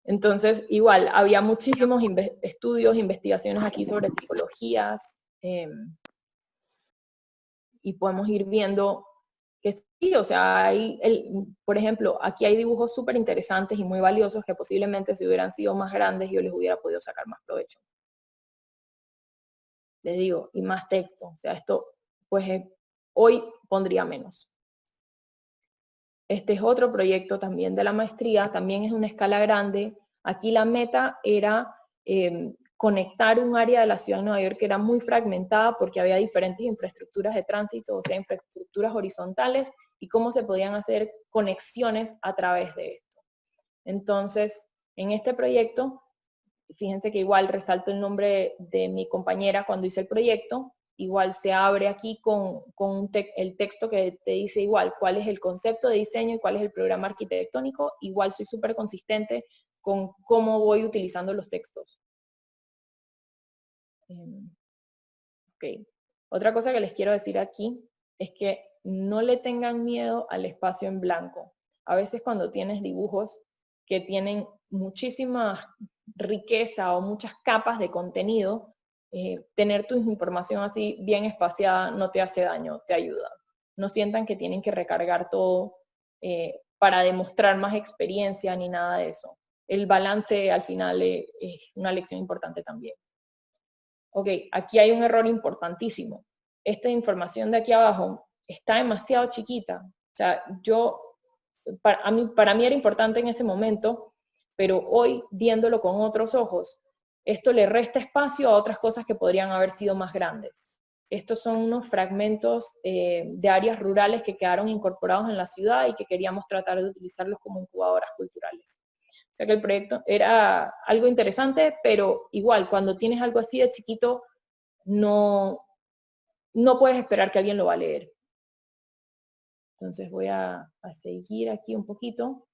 Entonces, igual, había muchísimos estudios, investigaciones aquí sobre tipologías, y podemos ir viendo que sí, o sea, por ejemplo, aquí hay dibujos súper interesantes y muy valiosos que posiblemente si hubieran sido más grandes yo les hubiera podido sacar más provecho. Les digo, y más texto, o sea, esto, pues hoy pondría menos. Este es otro proyecto también de la maestría, también es una escala grande. Aquí la meta era conectar un área de la ciudad de Nueva York que era muy fragmentada porque había diferentes infraestructuras de tránsito, o sea, infraestructuras horizontales, y cómo se podían hacer conexiones a través de esto. Entonces, en este proyecto, fíjense que igual resalto el nombre de mi compañera cuando hice el proyecto, igual se abre aquí con el texto que te dice igual cuál es el concepto de diseño y cuál es el programa arquitectónico. Igual soy súper consistente con cómo voy utilizando los textos. Okay. Otra cosa que les quiero decir aquí es que no le tengan miedo al espacio en blanco. A veces cuando tienes dibujos que tienen muchísima riqueza o muchas capas de contenido, tener tu información así bien espaciada no te hace daño, te ayuda. No sientan que tienen que recargar todo para demostrar más experiencia ni nada de eso. El balance al final es una lección importante también. Ok, aquí hay un error importantísimo. Esta información de aquí abajo está demasiado chiquita. O sea, para mí era importante en ese momento, pero hoy, viéndolo con otros ojos, esto le resta espacio a otras cosas que podrían haber sido más grandes. Estos son unos fragmentos de áreas rurales que quedaron incorporados en la ciudad y que queríamos tratar de utilizarlos como incubadoras culturales. O sea que el proyecto era algo interesante, pero igual, cuando tienes algo así de chiquito, no puedes esperar que alguien lo va a leer. Entonces voy a seguir aquí un poquito.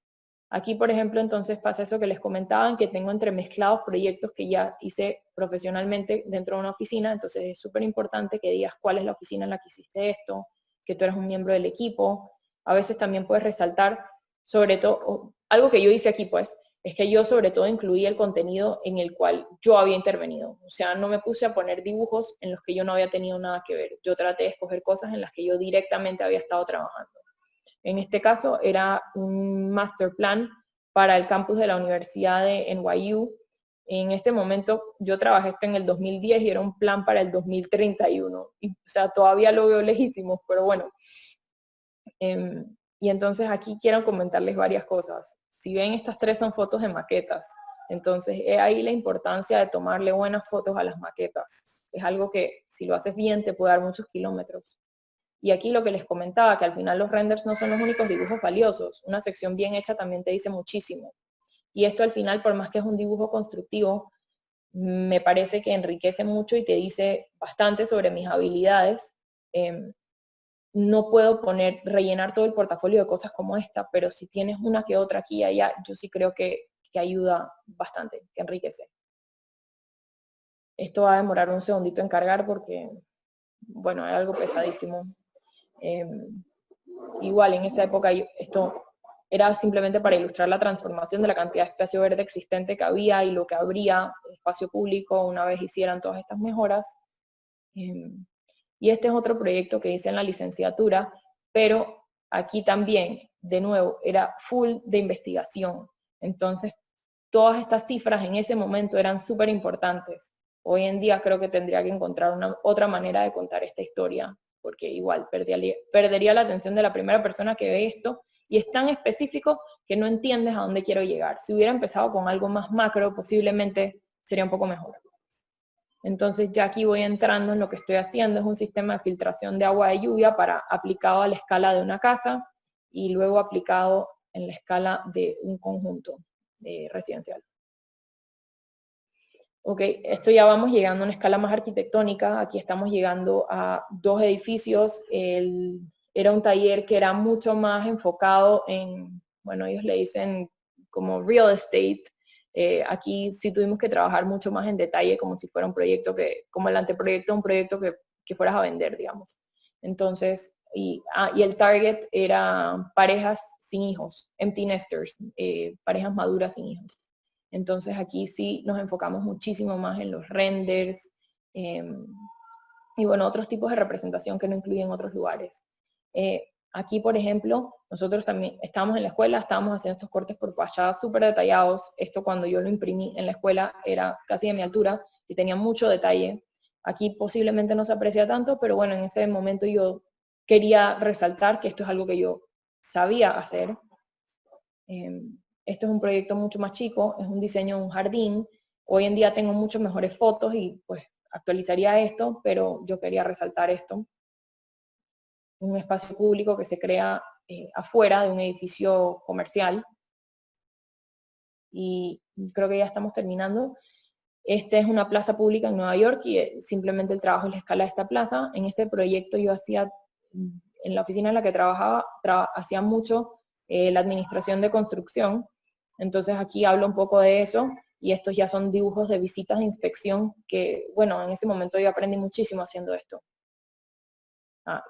Aquí, por ejemplo, entonces pasa eso que les comentaban, que tengo entremezclados proyectos que ya hice profesionalmente dentro de una oficina, entonces es súper importante que digas cuál es la oficina en la que hiciste esto, que tú eres un miembro del equipo. A veces también puedes resaltar, sobre todo, algo que yo hice aquí pues, es que yo sobre todo incluí el contenido en el cual yo había intervenido. O sea, no me puse a poner dibujos en los que yo no había tenido nada que ver. Yo traté de escoger cosas en las que yo directamente había estado trabajando. En este caso era un master plan para el campus de la Universidad de NYU. En este momento yo trabajé esto en el 2010 y era un plan para el 2031. Y, o sea, todavía lo veo lejísimo, pero bueno. Y entonces aquí quiero comentarles varias cosas. Si ven, estas tres son fotos de maquetas. Entonces, es ahí la importancia de tomarle buenas fotos a las maquetas. Es algo que, si lo haces bien, te puede dar muchos kilómetros. Y aquí lo que les comentaba, que al final los renders no son los únicos dibujos valiosos. Una sección bien hecha también te dice muchísimo. Y esto al final, por más que es un dibujo constructivo, me parece que enriquece mucho y te dice bastante sobre mis habilidades. no puedo rellenar todo el portafolio de cosas como esta, pero si tienes una que otra aquí y allá, yo sí creo que ayuda bastante, que enriquece. Esto va a demorar un segundito en cargar porque, bueno, era algo pesadísimo. Igual en esa época esto era simplemente para ilustrar la transformación de la cantidad de espacio verde existente que había y lo que habría espacio público una vez hicieran todas estas mejoras. Y este es otro proyecto que hice en la licenciatura, pero aquí también, de nuevo, era full de investigación. Entonces, todas estas cifras en ese momento eran súper importantes. Hoy en día creo que tendría que encontrar otra manera de contar esta historia, porque igual perdería la atención de la primera persona que ve esto, y es tan específico que no entiendes a dónde quiero llegar. Si hubiera empezado con algo más macro, posiblemente sería un poco mejor. Entonces ya aquí voy entrando en lo que estoy haciendo, es un sistema de filtración de agua de lluvia aplicado a la escala de una casa y luego aplicado en la escala de un conjunto residencial. Ok, esto ya vamos llegando a una escala más arquitectónica, aquí estamos llegando a 2 edificios, era un taller que era mucho más enfocado en, bueno, ellos le dicen como real estate. Aquí sí tuvimos que trabajar mucho más en detalle, como si fuera un proyecto como el anteproyecto, un proyecto que fueras a vender, digamos. Entonces, y el target era parejas sin hijos, empty nesters, parejas maduras sin hijos. Entonces aquí sí nos enfocamos muchísimo más en los renders, y bueno, otros tipos de representación que no incluyen otros lugares. Aquí, por ejemplo, nosotros también estábamos en la escuela, estábamos haciendo estos cortes por fachada súper detallados. Esto cuando yo lo imprimí en la escuela era casi de mi altura y tenía mucho detalle. Aquí posiblemente no se aprecia tanto, pero bueno, en ese momento yo quería resaltar que esto es algo que yo sabía hacer. Esto es un proyecto mucho más chico, es un diseño de un jardín. Hoy en día tengo muchas mejores fotos y pues actualizaría esto, pero yo quería resaltar esto. Un espacio público que se crea afuera de un edificio comercial. Y creo que ya estamos terminando. Esta es una plaza pública en Nueva York y simplemente el trabajo es la escala de esta plaza. En este proyecto yo hacía, en la oficina en la que trabajaba, hacía mucho la administración de construcción. Entonces aquí hablo un poco de eso y estos ya son dibujos de visitas de inspección que, bueno, en ese momento yo aprendí muchísimo haciendo esto.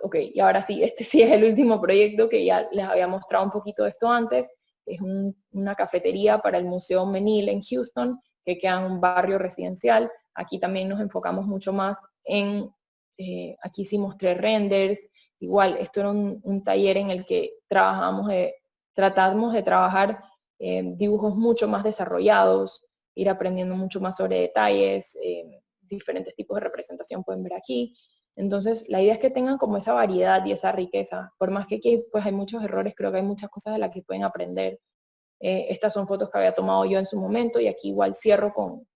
Ok, y ahora sí, este sí es el último proyecto que ya les había mostrado un poquito de esto antes. Es una cafetería para el Museo Menil en Houston, que queda en un barrio residencial. Aquí también nos enfocamos mucho más en, aquí sí mostré renders. Igual, esto era un taller en el que tratamos de trabajar dibujos mucho más desarrollados, ir aprendiendo mucho más sobre detalles, diferentes tipos de representación pueden ver aquí. Entonces, la idea es que tengan como esa variedad y esa riqueza. Por más que aquí pues, hay muchos errores, creo que hay muchas cosas de las que pueden aprender. Estas son fotos que había tomado yo en su momento y aquí igual cierro con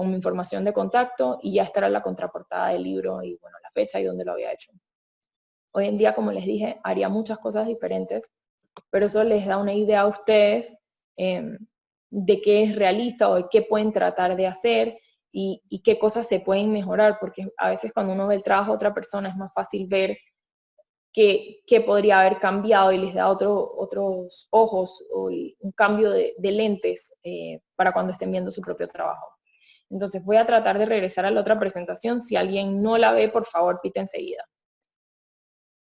mi información de contacto y ya estará la contraportada del libro y bueno, la fecha y dónde lo había hecho. Hoy en día, como les dije, haría muchas cosas diferentes, pero eso les da una idea a ustedes de qué es realista o de qué pueden tratar de hacer y qué cosas se pueden mejorar, porque a veces cuando uno ve el trabajo de otra persona es más fácil ver qué podría haber cambiado y les da otros ojos o un cambio de lentes para cuando estén viendo su propio trabajo. Entonces voy a tratar de regresar a la otra presentación. Si alguien no la ve, por favor, pite enseguida.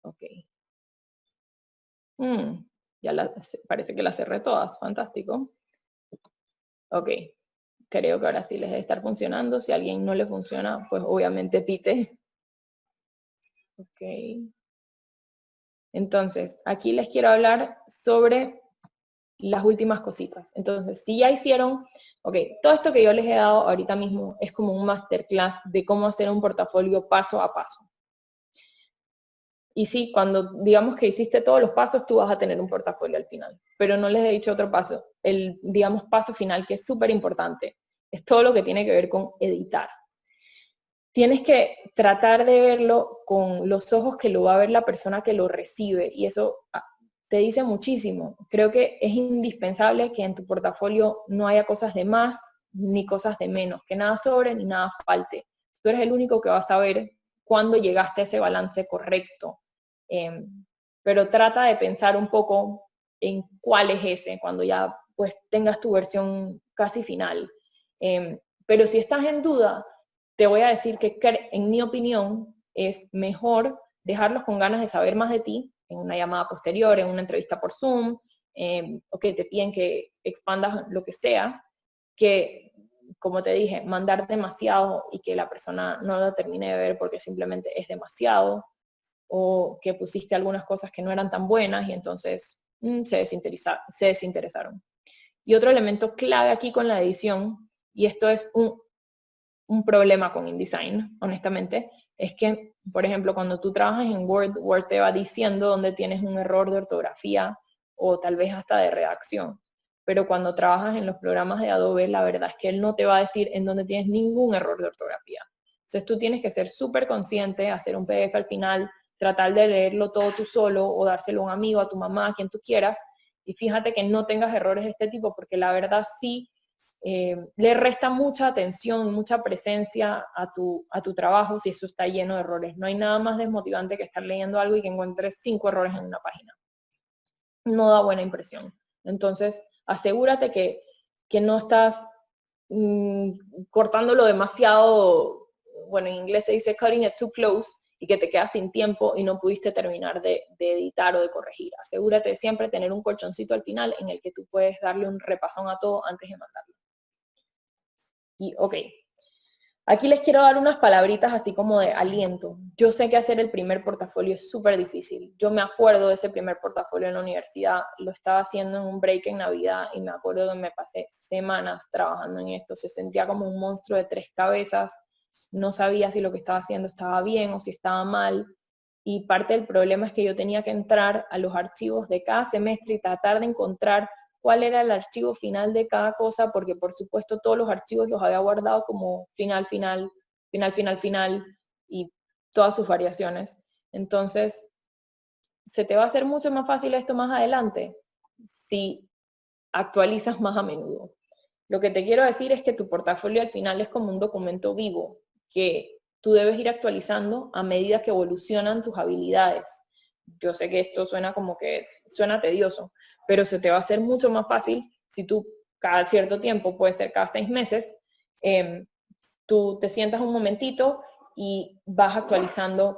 Ok. Parece que las cerré todas, fantástico. Ok, creo que ahora sí les debe estar funcionando. Si a alguien no le funciona, pues obviamente pite. Ok. Entonces, aquí les quiero hablar sobre las últimas cositas. Entonces, si ya hicieron, ok, todo esto que yo les he dado ahorita mismo es como un masterclass de cómo hacer un portafolio paso a paso. Y sí, cuando digamos que hiciste todos los pasos, tú vas a tener un portafolio al final. Pero no les he dicho otro paso. El, digamos, paso final, que es súper importante, es todo lo que tiene que ver con editar. Tienes que tratar de verlo con los ojos que lo va a ver la persona que lo recibe. Y eso te dice muchísimo. Creo que es indispensable que en tu portafolio no haya cosas de más ni cosas de menos, que nada sobre ni nada falte. Tú eres el único que va a saber cuándo llegaste a ese balance correcto. Pero trata de pensar un poco en cuál es ese, cuando ya pues tengas tu versión casi final. Pero si estás en duda, te voy a decir que en mi opinión es mejor dejarlos con ganas de saber más de ti en una llamada posterior, en una entrevista por Zoom, o que te piden que expandas lo que sea, que, como te dije, mandar demasiado y que la persona no lo termine de ver porque simplemente es demasiado, o que pusiste algunas cosas que no eran tan buenas y entonces se desinteresaron. Y otro elemento clave aquí con la edición, y esto es un problema con InDesign, honestamente, es que, por ejemplo, cuando tú trabajas en Word, Word te va diciendo dónde tienes un error de ortografía o tal vez hasta de redacción. Pero cuando trabajas en los programas de Adobe, la verdad es que él no te va a decir en dónde tienes ningún error de ortografía. Entonces tú tienes que ser súper consciente, hacer un PDF al final, tratar de leerlo todo tú solo o dárselo a un amigo, a tu mamá, a quien tú quieras, y fíjate que no tengas errores de este tipo, porque la verdad sí le resta mucha atención, mucha presencia a tu trabajo si eso está lleno de errores. No hay nada más desmotivante que estar leyendo algo y que encuentres 5 errores en una página. No da buena impresión. Entonces, asegúrate que no estás cortándolo demasiado, bueno, en inglés se dice cutting it too close, y que te quedas sin tiempo y no pudiste terminar de editar o de corregir. Asegúrate de siempre tener un colchoncito al final en el que tú puedes darle un repasón a todo antes de mandarlo. Y ok, aquí les quiero dar unas palabritas así como de aliento. Yo sé que hacer el primer portafolio es súper difícil. Yo me acuerdo de ese primer portafolio en la universidad, lo estaba haciendo en un break en Navidad y me acuerdo que me pasé semanas trabajando en esto. Se sentía como un monstruo de 3 cabezas, no sabía si lo que estaba haciendo estaba bien o si estaba mal. Y parte del problema es que yo tenía que entrar a los archivos de cada semestre y tratar de encontrar cuál era el archivo final de cada cosa, porque por supuesto todos los archivos los había guardado como final, final, final, final, final, y todas sus variaciones. Entonces, se te va a hacer mucho más fácil esto más adelante si actualizas más a menudo. Lo que te quiero decir es que tu portafolio al final es como un documento vivo, que tú debes ir actualizando a medida que evolucionan tus habilidades. Yo sé que esto suena como que suena tedioso, pero se te va a hacer mucho más fácil si tú cada cierto tiempo, puede ser cada 6 meses, tú te sientas un momentito y vas actualizando,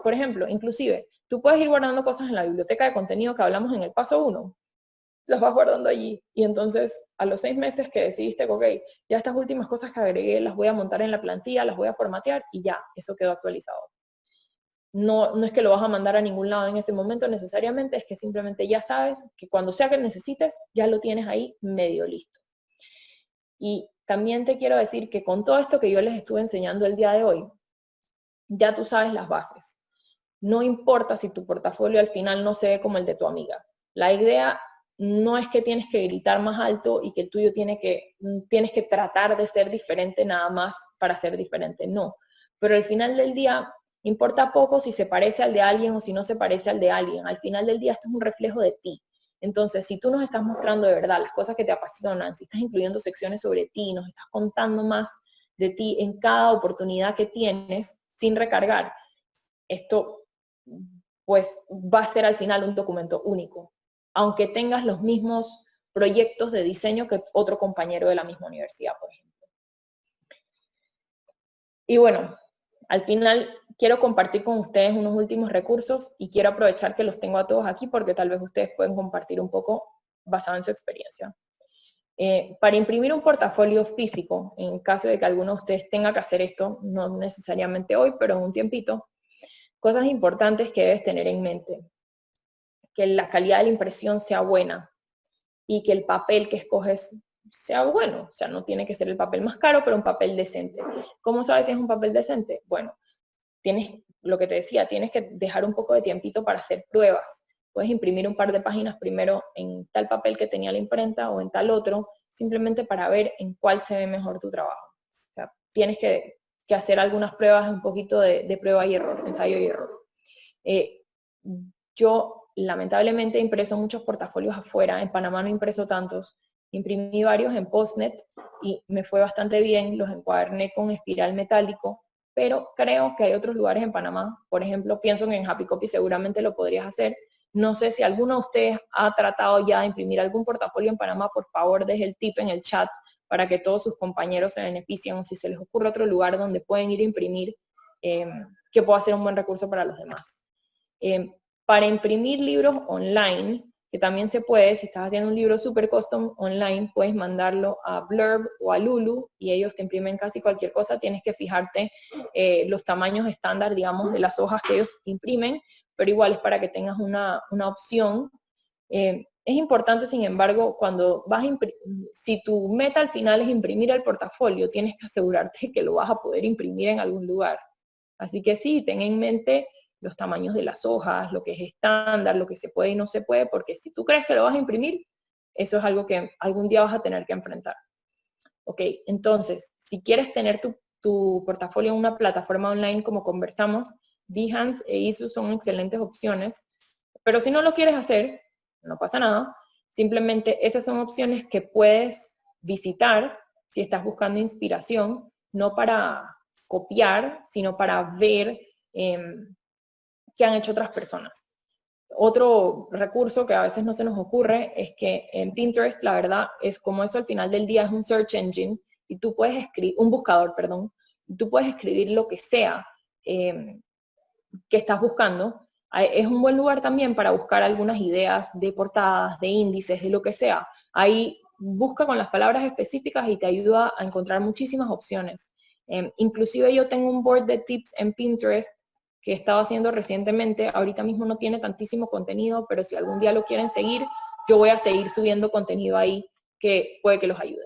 por ejemplo, inclusive, tú puedes ir guardando cosas en la biblioteca de contenido que hablamos en el paso 1, las vas guardando allí. Y entonces, a los 6 meses que decidiste, ok, ya estas últimas cosas que agregué las voy a montar en la plantilla, las voy a formatear y ya, eso quedó actualizado. No es que lo vas a mandar a ningún lado en ese momento necesariamente, es que simplemente ya sabes que cuando sea que necesites, ya lo tienes ahí medio listo. Y también te quiero decir que con todo esto que yo les estuve enseñando el día de hoy, ya tú sabes las bases. No importa si tu portafolio al final no se ve como el de tu amiga. La idea no es que tienes que gritar más alto y que el tuyo tienes que tratar de ser diferente nada más para ser diferente. No. Pero al final del día, importa poco si se parece al de alguien o si no se parece al de alguien. Al final del día esto es un reflejo de ti. Entonces, si tú nos estás mostrando de verdad las cosas que te apasionan, si estás incluyendo secciones sobre ti, nos estás contando más de ti en cada oportunidad que tienes sin recargar, esto pues va a ser al final un documento único, aunque tengas los mismos proyectos de diseño que otro compañero de la misma universidad, por ejemplo. Y bueno, al final quiero compartir con ustedes unos últimos recursos y quiero aprovechar que los tengo a todos aquí porque tal vez ustedes pueden compartir un poco basado en su experiencia. Para imprimir un portafolio físico, en caso de que alguno de ustedes tenga que hacer esto, no necesariamente hoy, pero en un tiempito, cosas importantes que debes tener en mente. Que la calidad de la impresión sea buena y que el papel que escoges sea bueno. O sea, no tiene que ser el papel más caro, pero un papel decente. ¿Cómo sabes si es un papel decente? Bueno, tienes, lo que te decía, tienes que dejar un poco de tiempito para hacer pruebas. Puedes imprimir un par de páginas primero en tal papel que tenía la imprenta o en tal otro, simplemente para ver en cuál se ve mejor tu trabajo. O sea, tienes que hacer algunas pruebas, un poquito de prueba y error, ensayo y error. Yo lamentablemente he impreso muchos portafolios afuera, en Panamá no he impreso tantos, imprimí varios en Postnet y me fue bastante bien, los encuaderné con espiral metálico pero creo que hay otros lugares en Panamá, por ejemplo, pienso que en Happy Copy seguramente lo podrías hacer. No sé si alguno de ustedes ha tratado ya de imprimir algún portafolio en Panamá, por favor deje el tip en el chat para que todos sus compañeros se beneficien, o si se les ocurre otro lugar donde pueden ir a imprimir, que pueda ser un buen recurso para los demás. Para imprimir libros online, que también se puede, si estás haciendo un libro super custom online, puedes mandarlo a Blurb o a Lulu y ellos te imprimen casi cualquier cosa. Tienes que fijarte los tamaños estándar, digamos, de las hojas que ellos imprimen, pero igual es para que tengas una opción. Es importante, sin embargo, cuando vas a si tu meta al final es imprimir el portafolio, tienes que asegurarte que lo vas a poder imprimir en algún lugar. Así que sí, ten en mente los tamaños de las hojas, lo que es estándar, lo que se puede y no se puede, porque si tú crees que lo vas a imprimir, eso es algo que algún día vas a tener que enfrentar. Ok, entonces, si quieres tener tu portafolio en una plataforma online como conversamos, Behance e Isu son excelentes opciones, pero si no lo quieres hacer, no pasa nada, simplemente esas son opciones que puedes visitar si estás buscando inspiración, no para copiar, sino para ver qué han hecho otras personas. Otro recurso que a veces no se nos ocurre es que en Pinterest, la verdad, es como eso al final del día es un search engine, y tú puedes escribir, un buscador, perdón, y tú puedes escribir lo que sea que estás buscando. Es un buen lugar también para buscar algunas ideas de portadas, de índices, de lo que sea. Ahí busca con las palabras específicas y te ayuda a encontrar muchísimas opciones. Inclusive yo tengo un board de tips en Pinterest que he estado haciendo recientemente. Ahorita mismo no tiene tantísimo contenido, pero si algún día lo quieren seguir, yo voy a seguir subiendo contenido ahí que puede que los ayude.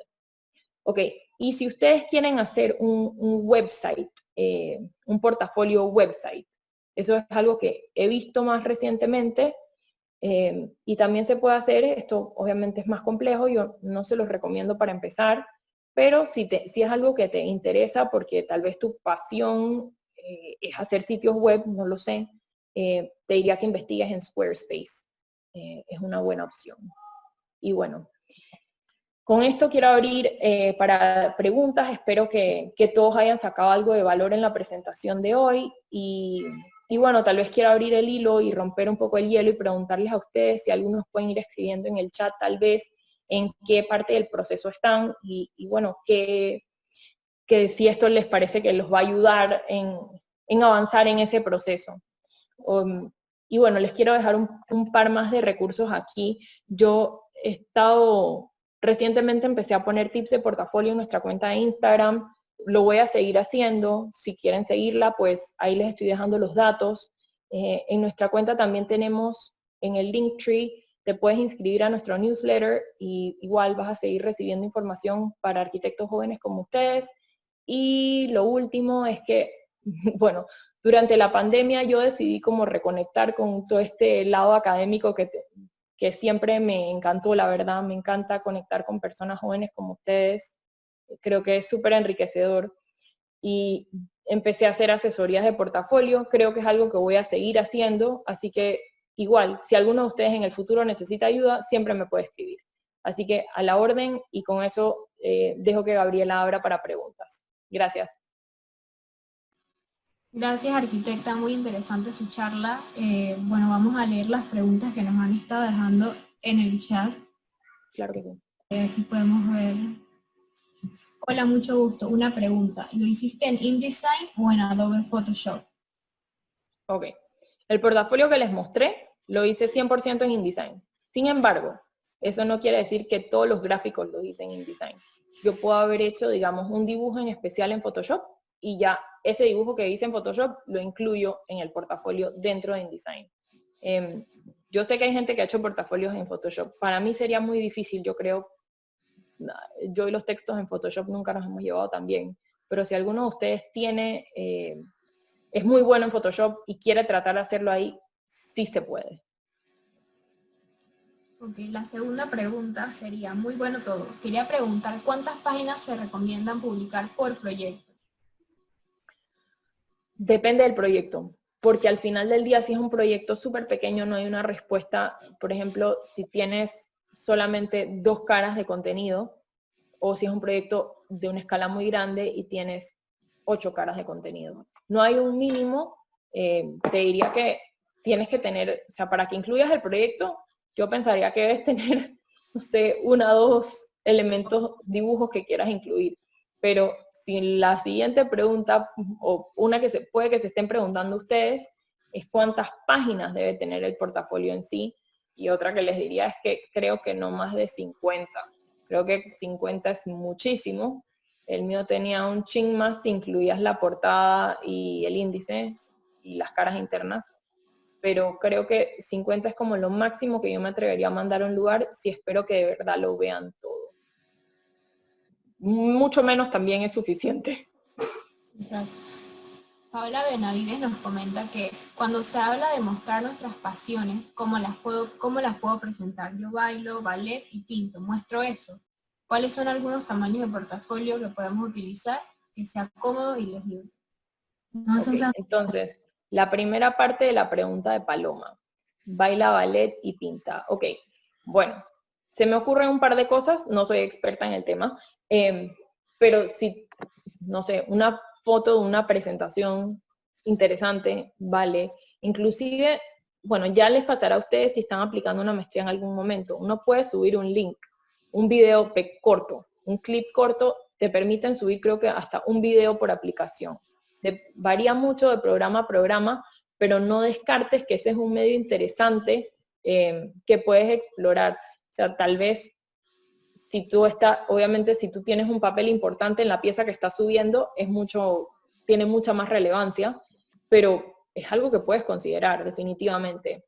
Ok, y si ustedes quieren hacer un website, un portafolio website, eso es algo que he visto más recientemente y también se puede hacer. Esto obviamente es más complejo, yo no se los recomiendo para empezar, pero si es algo que te interesa porque tal vez tu pasión es hacer sitios web, no lo sé, te diría que investigues en Squarespace. Es una buena opción. Y bueno, con esto quiero abrir para preguntas. Espero que todos hayan sacado algo de valor en la presentación de hoy. Y bueno, tal vez quiero abrir el hilo y romper un poco el hielo y preguntarles a ustedes si algunos pueden ir escribiendo en el chat tal vez en qué parte del proceso están y bueno, que si esto les parece que los va a ayudar en avanzar en ese proceso. Y bueno, les quiero dejar un par más de recursos aquí. Yo he estado, recientemente empecé a poner tips de portafolio en nuestra cuenta de Instagram. Lo voy a seguir haciendo. Si quieren seguirla, pues ahí les estoy dejando los datos. En nuestra cuenta también tenemos en el Linktree, te puedes inscribir a nuestro newsletter y igual vas a seguir recibiendo información para arquitectos jóvenes como ustedes. Y lo último es que, bueno, durante la pandemia yo decidí como reconectar con todo este lado académico que siempre me encantó, la verdad. Me encanta conectar con personas jóvenes como ustedes. Creo que es súper enriquecedor. Y empecé a hacer asesorías de portafolio. Creo que es algo que voy a seguir haciendo. Así que igual, si alguno de ustedes en el futuro necesita ayuda, siempre me puede escribir. Así que a la orden, y con eso dejo que Gabriela abra para preguntas. Gracias. Gracias, arquitecta, muy interesante su charla. Bueno, vamos a leer las preguntas que nos han estado dejando en el chat. Claro que sí. Aquí podemos ver. Hola, mucho gusto. Una pregunta. ¿Lo hiciste en InDesign o en Adobe Photoshop? Ok. El portafolio que les mostré lo hice 100% en InDesign. Sin embargo, eso no quiere decir que todos los gráficos lo hice en InDesign. Yo puedo haber hecho, digamos, un dibujo en especial en Photoshop y ya ese dibujo que hice en Photoshop lo incluyo en el portafolio dentro de InDesign. Yo sé que hay gente que ha hecho portafolios en Photoshop. Para mí sería muy difícil, yo creo. Yo y los textos en Photoshop nunca nos hemos llevado tan bien. Pero si alguno de ustedes tiene... es muy bueno en Photoshop y quiere tratar de hacerlo ahí, sí se puede. Ok, la segunda pregunta sería, muy bueno todo. Quería preguntar, ¿cuántas páginas se recomiendan publicar por proyecto? Depende del proyecto, porque al final del día, si es un proyecto súper pequeño, no hay una respuesta. Por ejemplo, si tienes solamente 2 caras de contenido, o si es un proyecto de una escala muy grande y tienes 8 caras de contenido. No hay un mínimo, te diría que tienes que tener, o sea, para que incluyas el proyecto, yo pensaría que debes tener, no sé, 1 o 2 elementos, dibujos que quieras incluir. Pero si la siguiente pregunta, o una que puede que se estén preguntando ustedes, es cuántas páginas debe tener el portafolio en sí, y otra que les diría es que creo que no más de 50. Creo que 50 es muchísimo. El mío tenía un chin más si incluías la portada y el índice y las caras internas, pero creo que 50 es como lo máximo que yo me atrevería a mandar a un lugar si espero que de verdad lo vean todo. Mucho menos también es suficiente. Exacto. Paola Benavides nos comenta que cuando se habla de mostrar nuestras pasiones, cómo las puedo presentar? Yo bailo, ballet y pinto, muestro eso. ¿Cuáles son algunos tamaños de portafolio que podemos utilizar que sea cómodo y legible? No, Ok, entonces, la primera parte de la pregunta de Paloma. Baila, ballet y pinta. Ok, bueno, se me ocurren un par de cosas, no soy experta en el tema, pero si, no sé, una foto de una presentación interesante, vale. Inclusive, bueno, ya les pasará a ustedes si están aplicando una maestría en algún momento. Uno puede subir un link, un video corto, un clip corto, te permiten subir creo que hasta un video por aplicación. Varía mucho de programa a programa, pero no descartes que ese es un medio interesante que puedes explorar. O sea, tal vez si tú obviamente si tú tienes un papel importante en la pieza que estás subiendo, tiene mucha más relevancia, pero es algo que puedes considerar definitivamente.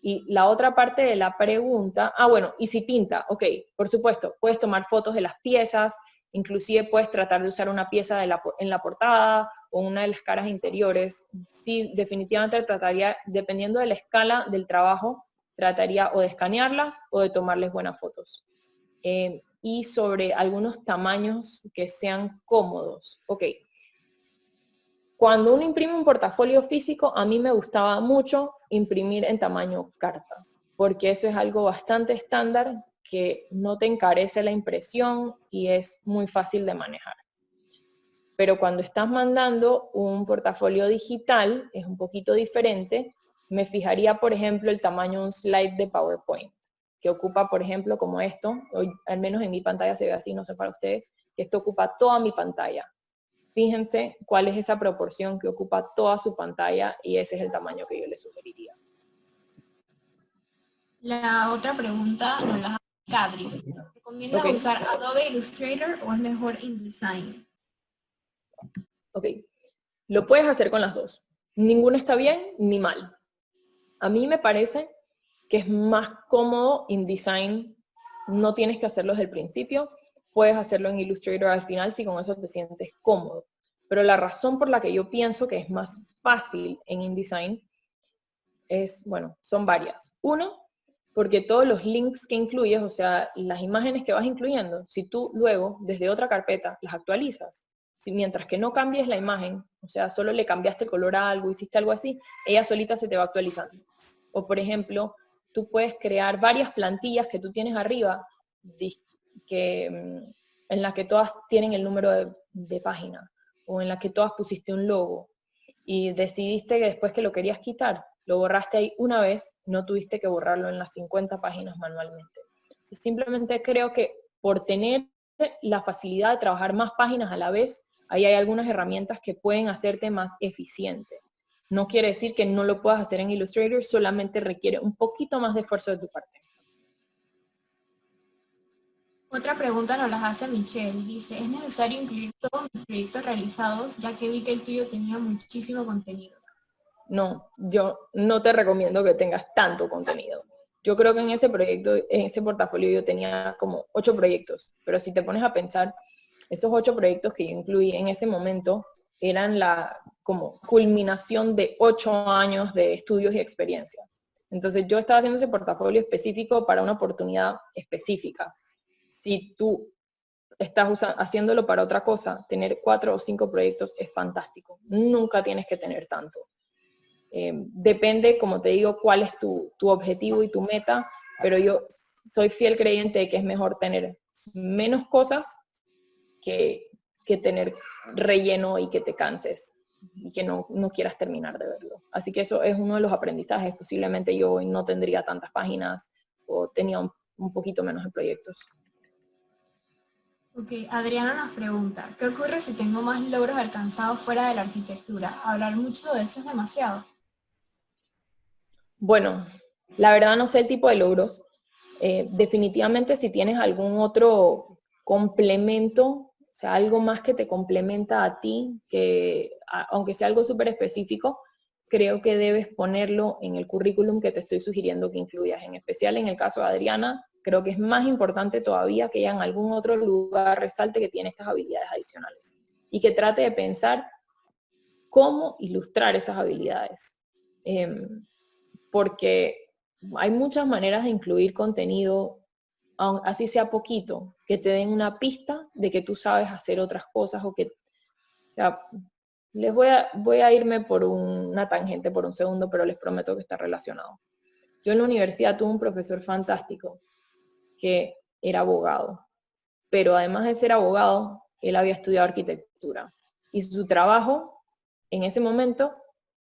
Y la otra parte de la pregunta, bueno, y si pinta, ok, por supuesto, puedes tomar fotos de las piezas, inclusive puedes tratar de usar una pieza en la portada o una de las caras interiores. Sí, definitivamente trataría, dependiendo de la escala del trabajo, trataría o de escanearlas o de tomarles buenas fotos. Y sobre algunos tamaños que sean cómodos. Ok, cuando uno imprime un portafolio físico, a mí me gustaba mucho imprimir en tamaño carta, porque eso es algo bastante estándar que no te encarece la impresión y es muy fácil de manejar. Pero cuando estás mandando un portafolio digital, es un poquito diferente. Me fijaría, por ejemplo, el tamaño de un slide de PowerPoint, que ocupa, por ejemplo, como esto, hoy, al menos en mi pantalla se ve así, no sé para ustedes, que esto ocupa toda mi pantalla. Fíjense cuál es esa proporción que ocupa toda su pantalla y ese es el tamaño que yo le sugeriría. La otra pregunta nos la hace Cadri. ¿Recomiendas usar Adobe Illustrator o es mejor InDesign? Ok, lo puedes hacer con las dos. Ninguno está bien ni mal. A mí me parece que es más cómodo InDesign, no tienes que hacerlo desde el principio, puedes hacerlo en Illustrator al final si con eso te sientes cómodo. Pero la razón por la que yo pienso que es más fácil en InDesign son varias. Uno, porque todos los links que incluyes, o sea, las imágenes que vas incluyendo, si tú luego desde otra carpeta las actualizas, mientras que no cambies la imagen, o sea, solo le cambiaste el color a algo, hiciste algo así, ella solita se te va actualizando. O por ejemplo, tú puedes crear varias plantillas que tú tienes arriba, en las que todas tienen el número de página, o en las que todas pusiste un logo, y decidiste que después que lo querías quitar, lo borraste ahí una vez, no tuviste que borrarlo en las 50 páginas manualmente. Entonces, simplemente creo que por tener la facilidad de trabajar más páginas a la vez, ahí hay algunas herramientas que pueden hacerte más eficiente. No quiere decir que no lo puedas hacer en Illustrator, solamente requiere un poquito más de esfuerzo de tu parte. Otra pregunta nos la hace Michelle. Dice, ¿es necesario incluir todos mis proyectos realizados, ya que vi que el tuyo tenía muchísimo contenido? No, yo no te recomiendo que tengas tanto contenido. Yo creo que en ese proyecto, en ese portafolio yo tenía como 8 proyectos, pero si te pones a pensar, esos 8 proyectos que yo incluí en ese momento eran la como culminación de 8 años de estudios y experiencia. Entonces yo estaba haciendo ese portafolio específico para una oportunidad específica. Si tú estás haciéndolo para otra cosa, tener 4 o 5 proyectos es fantástico. Nunca tienes que tener tanto. Depende, como te digo, cuál es tu objetivo y tu meta, pero yo soy fiel creyente de que es mejor tener menos cosas que que tener relleno y que te canses y que no quieras terminar de verlo. Así que eso es uno de los aprendizajes. Posiblemente yo hoy no tendría tantas páginas o tenía un poquito menos de proyectos. Ok, Adriana nos pregunta, ¿qué ocurre si tengo más logros alcanzados fuera de la arquitectura? Hablar mucho de eso es demasiado. Bueno, la verdad no sé el tipo de logros. Definitivamente si tienes algún otro complemento, o sea, algo más que te complementa a ti, que aunque sea algo súper específico, creo que debes ponerlo en el currículum que te estoy sugiriendo que incluyas. En especial en el caso de Adriana, creo que es más importante todavía que ella en algún otro lugar resalte que tiene estas habilidades adicionales y que trate de pensar cómo ilustrar esas habilidades. Porque hay muchas maneras de incluir contenido, así sea poquito, que te den una pista de que tú sabes hacer otras cosas o sea, voy a irme por una tangente por un segundo, pero les prometo que está relacionado. Yo en la universidad tuve un profesor fantástico que era abogado, pero además de ser abogado, él había estudiado arquitectura y su trabajo en ese momento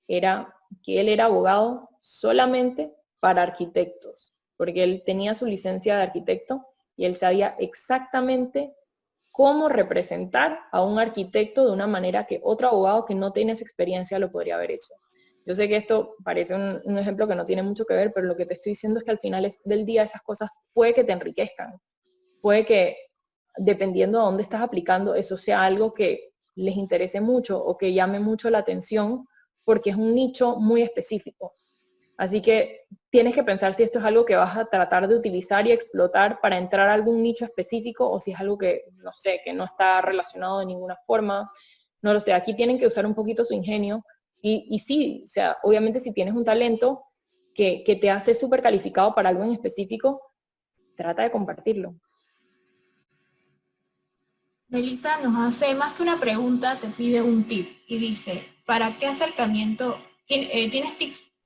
era que él era abogado solamente para arquitectos, porque él tenía su licencia de arquitecto y él sabía exactamente cómo representar a un arquitecto de una manera que otro abogado que no tiene esa experiencia lo podría haber hecho. Yo sé que esto parece un ejemplo que no tiene mucho que ver, pero lo que te estoy diciendo es que al final del día esas cosas puede que te enriquezcan, puede que dependiendo de dónde estás aplicando, eso sea algo que les interese mucho o que llame mucho la atención, porque es un nicho muy específico. Así que tienes que pensar si esto es algo que vas a tratar de utilizar y explotar para entrar a algún nicho específico o si es algo que, no sé, que no está relacionado de ninguna forma. No lo sé, aquí tienen que usar un poquito su ingenio y sí, o sea, obviamente si tienes un talento que te hace súper calificado para algo en específico, trata de compartirlo. Melissa nos hace más que una pregunta, te pide un tip y dice, ¿para qué acercamiento, tienes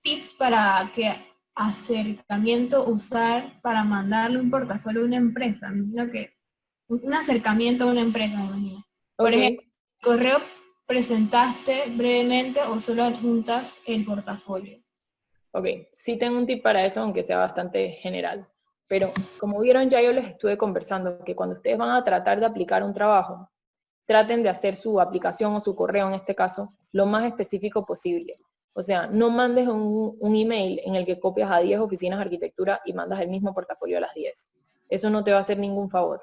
tips para qué acercamiento usar para mandarle un portafolio a una empresa? Me imagino que un acercamiento a una empresa, me imagino. Por Ok. ejemplo, correo presentaste brevemente o solo adjuntas el portafolio. Ok, sí tengo un tip para eso, aunque sea bastante general. Pero como vieron, ya yo les estuve conversando que cuando ustedes van a tratar de aplicar un trabajo, traten de hacer su aplicación o su correo en este caso lo más específico posible. O sea, no mandes un email en el que copias a 10 oficinas de arquitectura y mandas el mismo portafolio a las 10. Eso no te va a hacer ningún favor.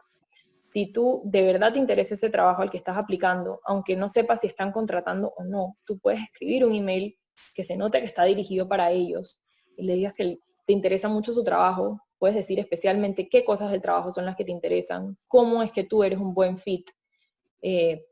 Si tú de verdad te interesa ese trabajo al que estás aplicando, aunque no sepas si están contratando o no, tú puedes escribir un email que se note que está dirigido para ellos y le digas que te interesa mucho su trabajo, puedes decir especialmente qué cosas del trabajo son las que te interesan, cómo es que tú eres un buen fit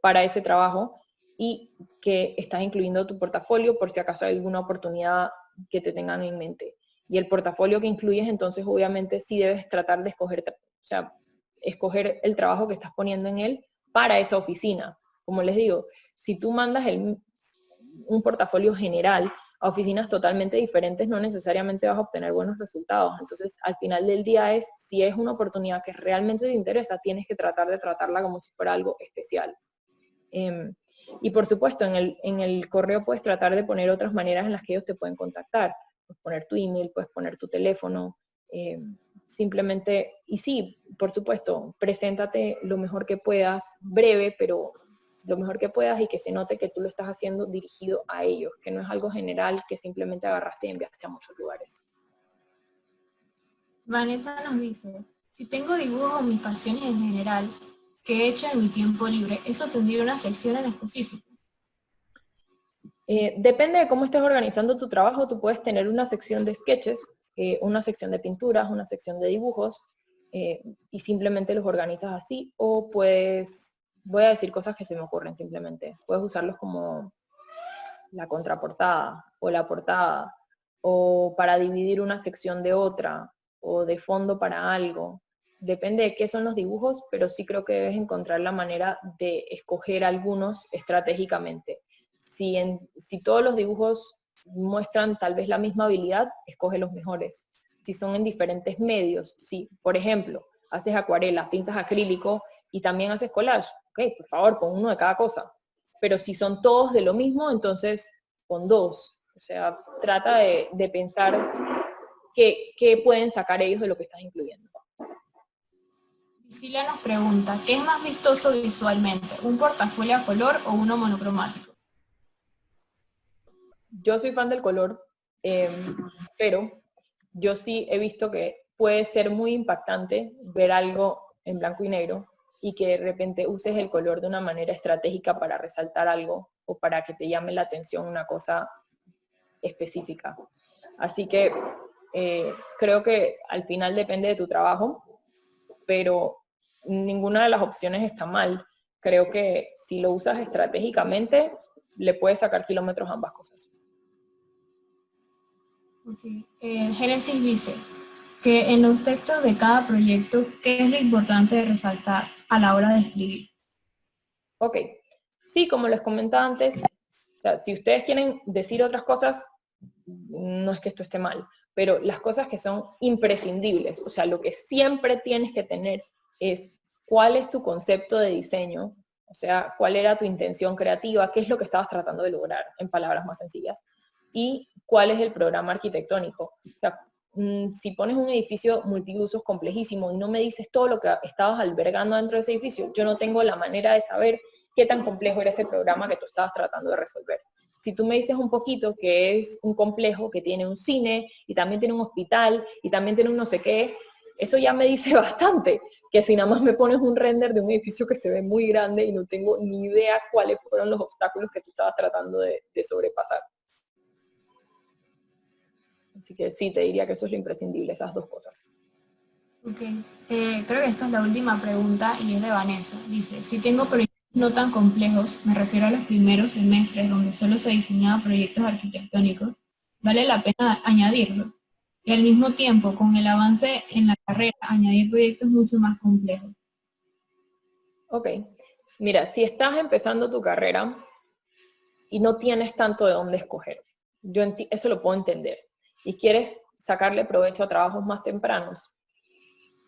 para ese trabajo y que estás incluyendo tu portafolio por si acaso hay alguna oportunidad que te tengan en mente. Y el portafolio que incluyes, entonces obviamente sí debes tratar de escoger, o sea, escoger el trabajo que estás poniendo en él para esa oficina. Como les digo, si tú mandas un portafolio general a oficinas totalmente diferentes, no necesariamente vas a obtener buenos resultados. Entonces, al final del día si es una oportunidad que realmente te interesa, tienes que tratar de tratarla como si fuera algo especial. Y por supuesto, en el correo puedes tratar de poner otras maneras en las que ellos te pueden contactar. Puedes poner tu email, puedes poner tu teléfono, simplemente, y sí, por supuesto, preséntate lo mejor que puedas, breve, pero lo mejor que puedas y que se note que tú lo estás haciendo dirigido a ellos, que no es algo general que simplemente agarraste y enviaste a muchos lugares. Vanessa nos dice, si tengo dibujos o mis pasiones en general que he hecho en mi tiempo libre, ¿eso tendría una sección en específico? Depende de cómo estés organizando tu trabajo, tú puedes tener una sección de sketches, una sección de pinturas, una sección de dibujos, y simplemente los organizas así, o puedes, voy a decir cosas que se me ocurren simplemente, puedes usarlos como la contraportada o la portada, o para dividir una sección de otra, o de fondo para algo. Depende de qué son los dibujos, pero sí creo que debes encontrar la manera de escoger algunos estratégicamente. Si todos los dibujos muestran tal vez la misma habilidad, escoge los mejores. Si son en diferentes medios, si por ejemplo haces acuarela, pintas acrílico, y también haces collage, ok, por favor, pon uno de cada cosa. Pero si son todos de lo mismo, entonces pon dos. O sea, trata de pensar qué pueden sacar ellos de lo que estás incluyendo. Priscila nos pregunta, ¿qué es más vistoso visualmente? ¿Un portafolio a color o uno monocromático? Yo soy fan del color, pero yo sí he visto que puede ser muy impactante ver algo en blanco y negro y que de repente uses el color de una manera estratégica para resaltar algo o para que te llame la atención una cosa específica. Así que creo que al final depende de tu trabajo, pero ninguna de las opciones está mal. Creo que si lo usas estratégicamente, le puedes sacar kilómetros a ambas cosas. Okay. Génesis dice que en los textos de cada proyecto, ¿qué es lo importante de resaltar a la hora de escribir? Ok, sí, como les comentaba antes, o sea, si ustedes quieren decir otras cosas, no es que esto esté mal, pero las cosas que son imprescindibles, o sea, lo que siempre tienes que tener es cuál es tu concepto de diseño, o sea, cuál era tu intención creativa, qué es lo que estabas tratando de lograr, en palabras más sencillas, y cuál es el programa arquitectónico. O sea, si pones un edificio multiusos complejísimo y no me dices todo lo que estabas albergando dentro de ese edificio, yo no tengo la manera de saber qué tan complejo era ese programa que tú estabas tratando de resolver. Si tú me dices un poquito que es un complejo que tiene un cine y también tiene un hospital y también tiene un no sé qué, eso ya me dice bastante, que si nada más me pones un render de un edificio que se ve muy grande y no tengo ni idea cuáles fueron los obstáculos que tú estabas tratando de sobrepasar. Así que sí, te diría que eso es lo imprescindible, esas dos cosas. Ok. Creo que esta es la última pregunta y es de Vanessa. Dice, si tengo proyectos no tan complejos, me refiero a los primeros semestres donde solo se diseñaba proyectos arquitectónicos, ¿vale la pena añadirlo? Y al mismo tiempo, con el avance en la carrera, añadir proyectos mucho más complejos. Ok, mira, si estás empezando tu carrera y no tienes tanto de dónde escoger, eso lo puedo entender, y quieres sacarle provecho a trabajos más tempranos,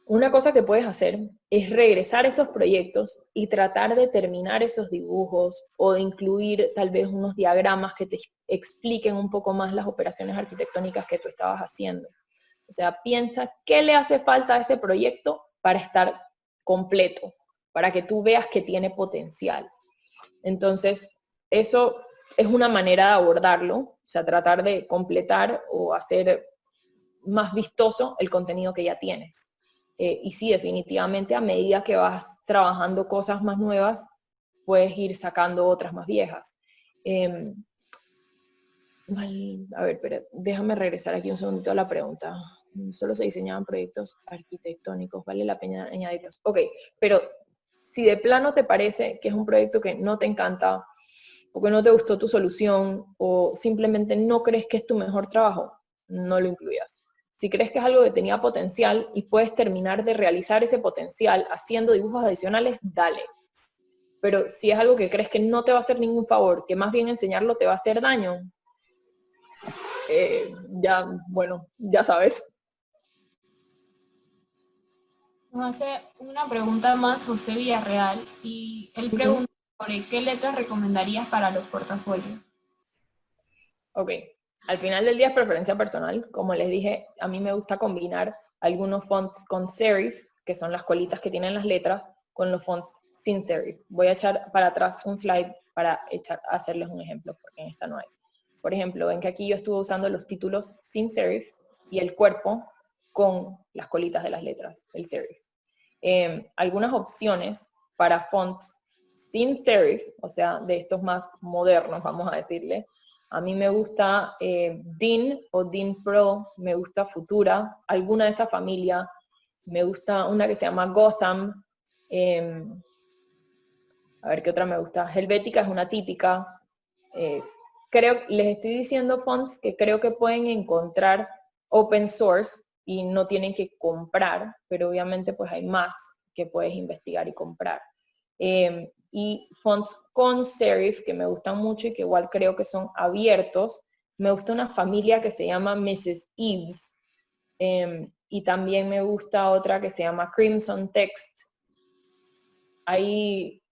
una cosa que puedes hacer es regresar a esos proyectos y tratar de terminar esos dibujos o de incluir tal vez unos diagramas que te expliquen un poco más las operaciones arquitectónicas que tú estabas haciendo. O sea, piensa qué le hace falta a ese proyecto para estar completo, para que tú veas que tiene potencial. Entonces, eso es una manera de abordarlo, o sea, tratar de completar o hacer más vistoso el contenido que ya tienes. Y sí, definitivamente a medida que vas trabajando cosas más nuevas, puedes ir sacando otras más viejas. A ver, pero déjame regresar aquí un segundito a la pregunta. Solo se diseñaban proyectos arquitectónicos, ¿vale la pena añadirlos? Ok, pero si de plano te parece que es un proyecto que no te encanta, o que no te gustó tu solución, o simplemente no crees que es tu mejor trabajo, no lo incluyas. Si crees que es algo que tenía potencial y puedes terminar de realizar ese potencial haciendo dibujos adicionales, dale. Pero si es algo que crees que no te va a hacer ningún favor, que más bien enseñarlo te va a hacer daño, bueno, ya sabes. Nos hace una pregunta más José Villarreal y él pregunta sobre qué letras recomendarías para los portafolios. Ok, al final del día es preferencia personal. Como les dije, a mí me gusta combinar algunos fonts con serif, que son las colitas que tienen las letras, con los fonts sin serif. Voy a echar para atrás un slide para hacerles un ejemplo, porque en esta no hay. Por ejemplo, ven que aquí yo estuve usando los títulos sin serif y el cuerpo con las colitas de las letras, el serif. Algunas opciones para fonts sin serif, o sea, de estos más modernos, vamos a decirle. A mí me gusta DIN o DIN Pro, me gusta Futura, alguna de esa familia. Me gusta una que se llama Gotham. A ver qué otra me gusta. Helvética es una típica. Les estoy diciendo fonts que creo que pueden encontrar open source y no tienen que comprar, pero obviamente pues hay más que puedes investigar y comprar. Y fonts con serif que me gustan mucho y que igual creo que son abiertos. Me gusta una familia que se llama Mrs. Eves. Y también me gusta otra que se llama Crimson Text. Hay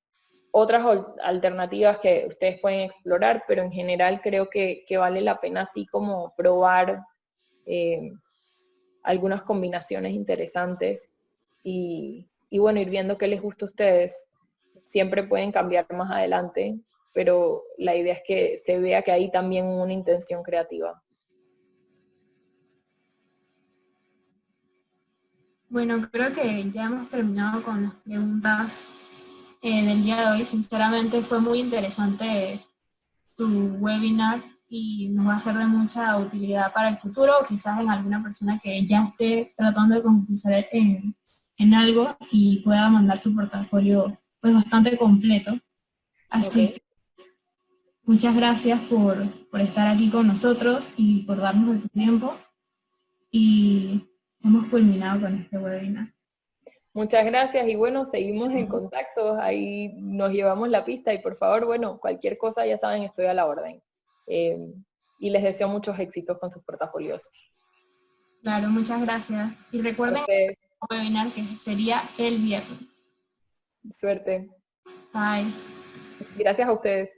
otras alternativas que ustedes pueden explorar, pero en general creo que vale la pena así como probar algunas combinaciones interesantes y bueno, ir viendo qué les gusta a ustedes. Siempre pueden cambiar más adelante, pero la idea es que se vea que hay también una intención creativa. Bueno, creo que ya hemos terminado con las preguntas del día de hoy. Sinceramente fue muy interesante tu webinar y nos va a ser de mucha utilidad para el futuro, quizás en alguna persona que ya esté tratando de concursar en algo y pueda mandar su portafolio pues bastante completo. Así ¿Ok? que muchas gracias por estar aquí con nosotros y por darnos de tu tiempo y hemos culminado con este webinar. Muchas gracias y bueno, seguimos en contacto, ahí nos llevamos la pista y por favor, bueno, cualquier cosa ya saben, estoy a la orden. Eh, y les deseo muchos éxitos con sus portafolios. Claro, muchas gracias. Y A recuerden ustedes, el webinar que sería el viernes. suerte. Bye. Gracias a ustedes.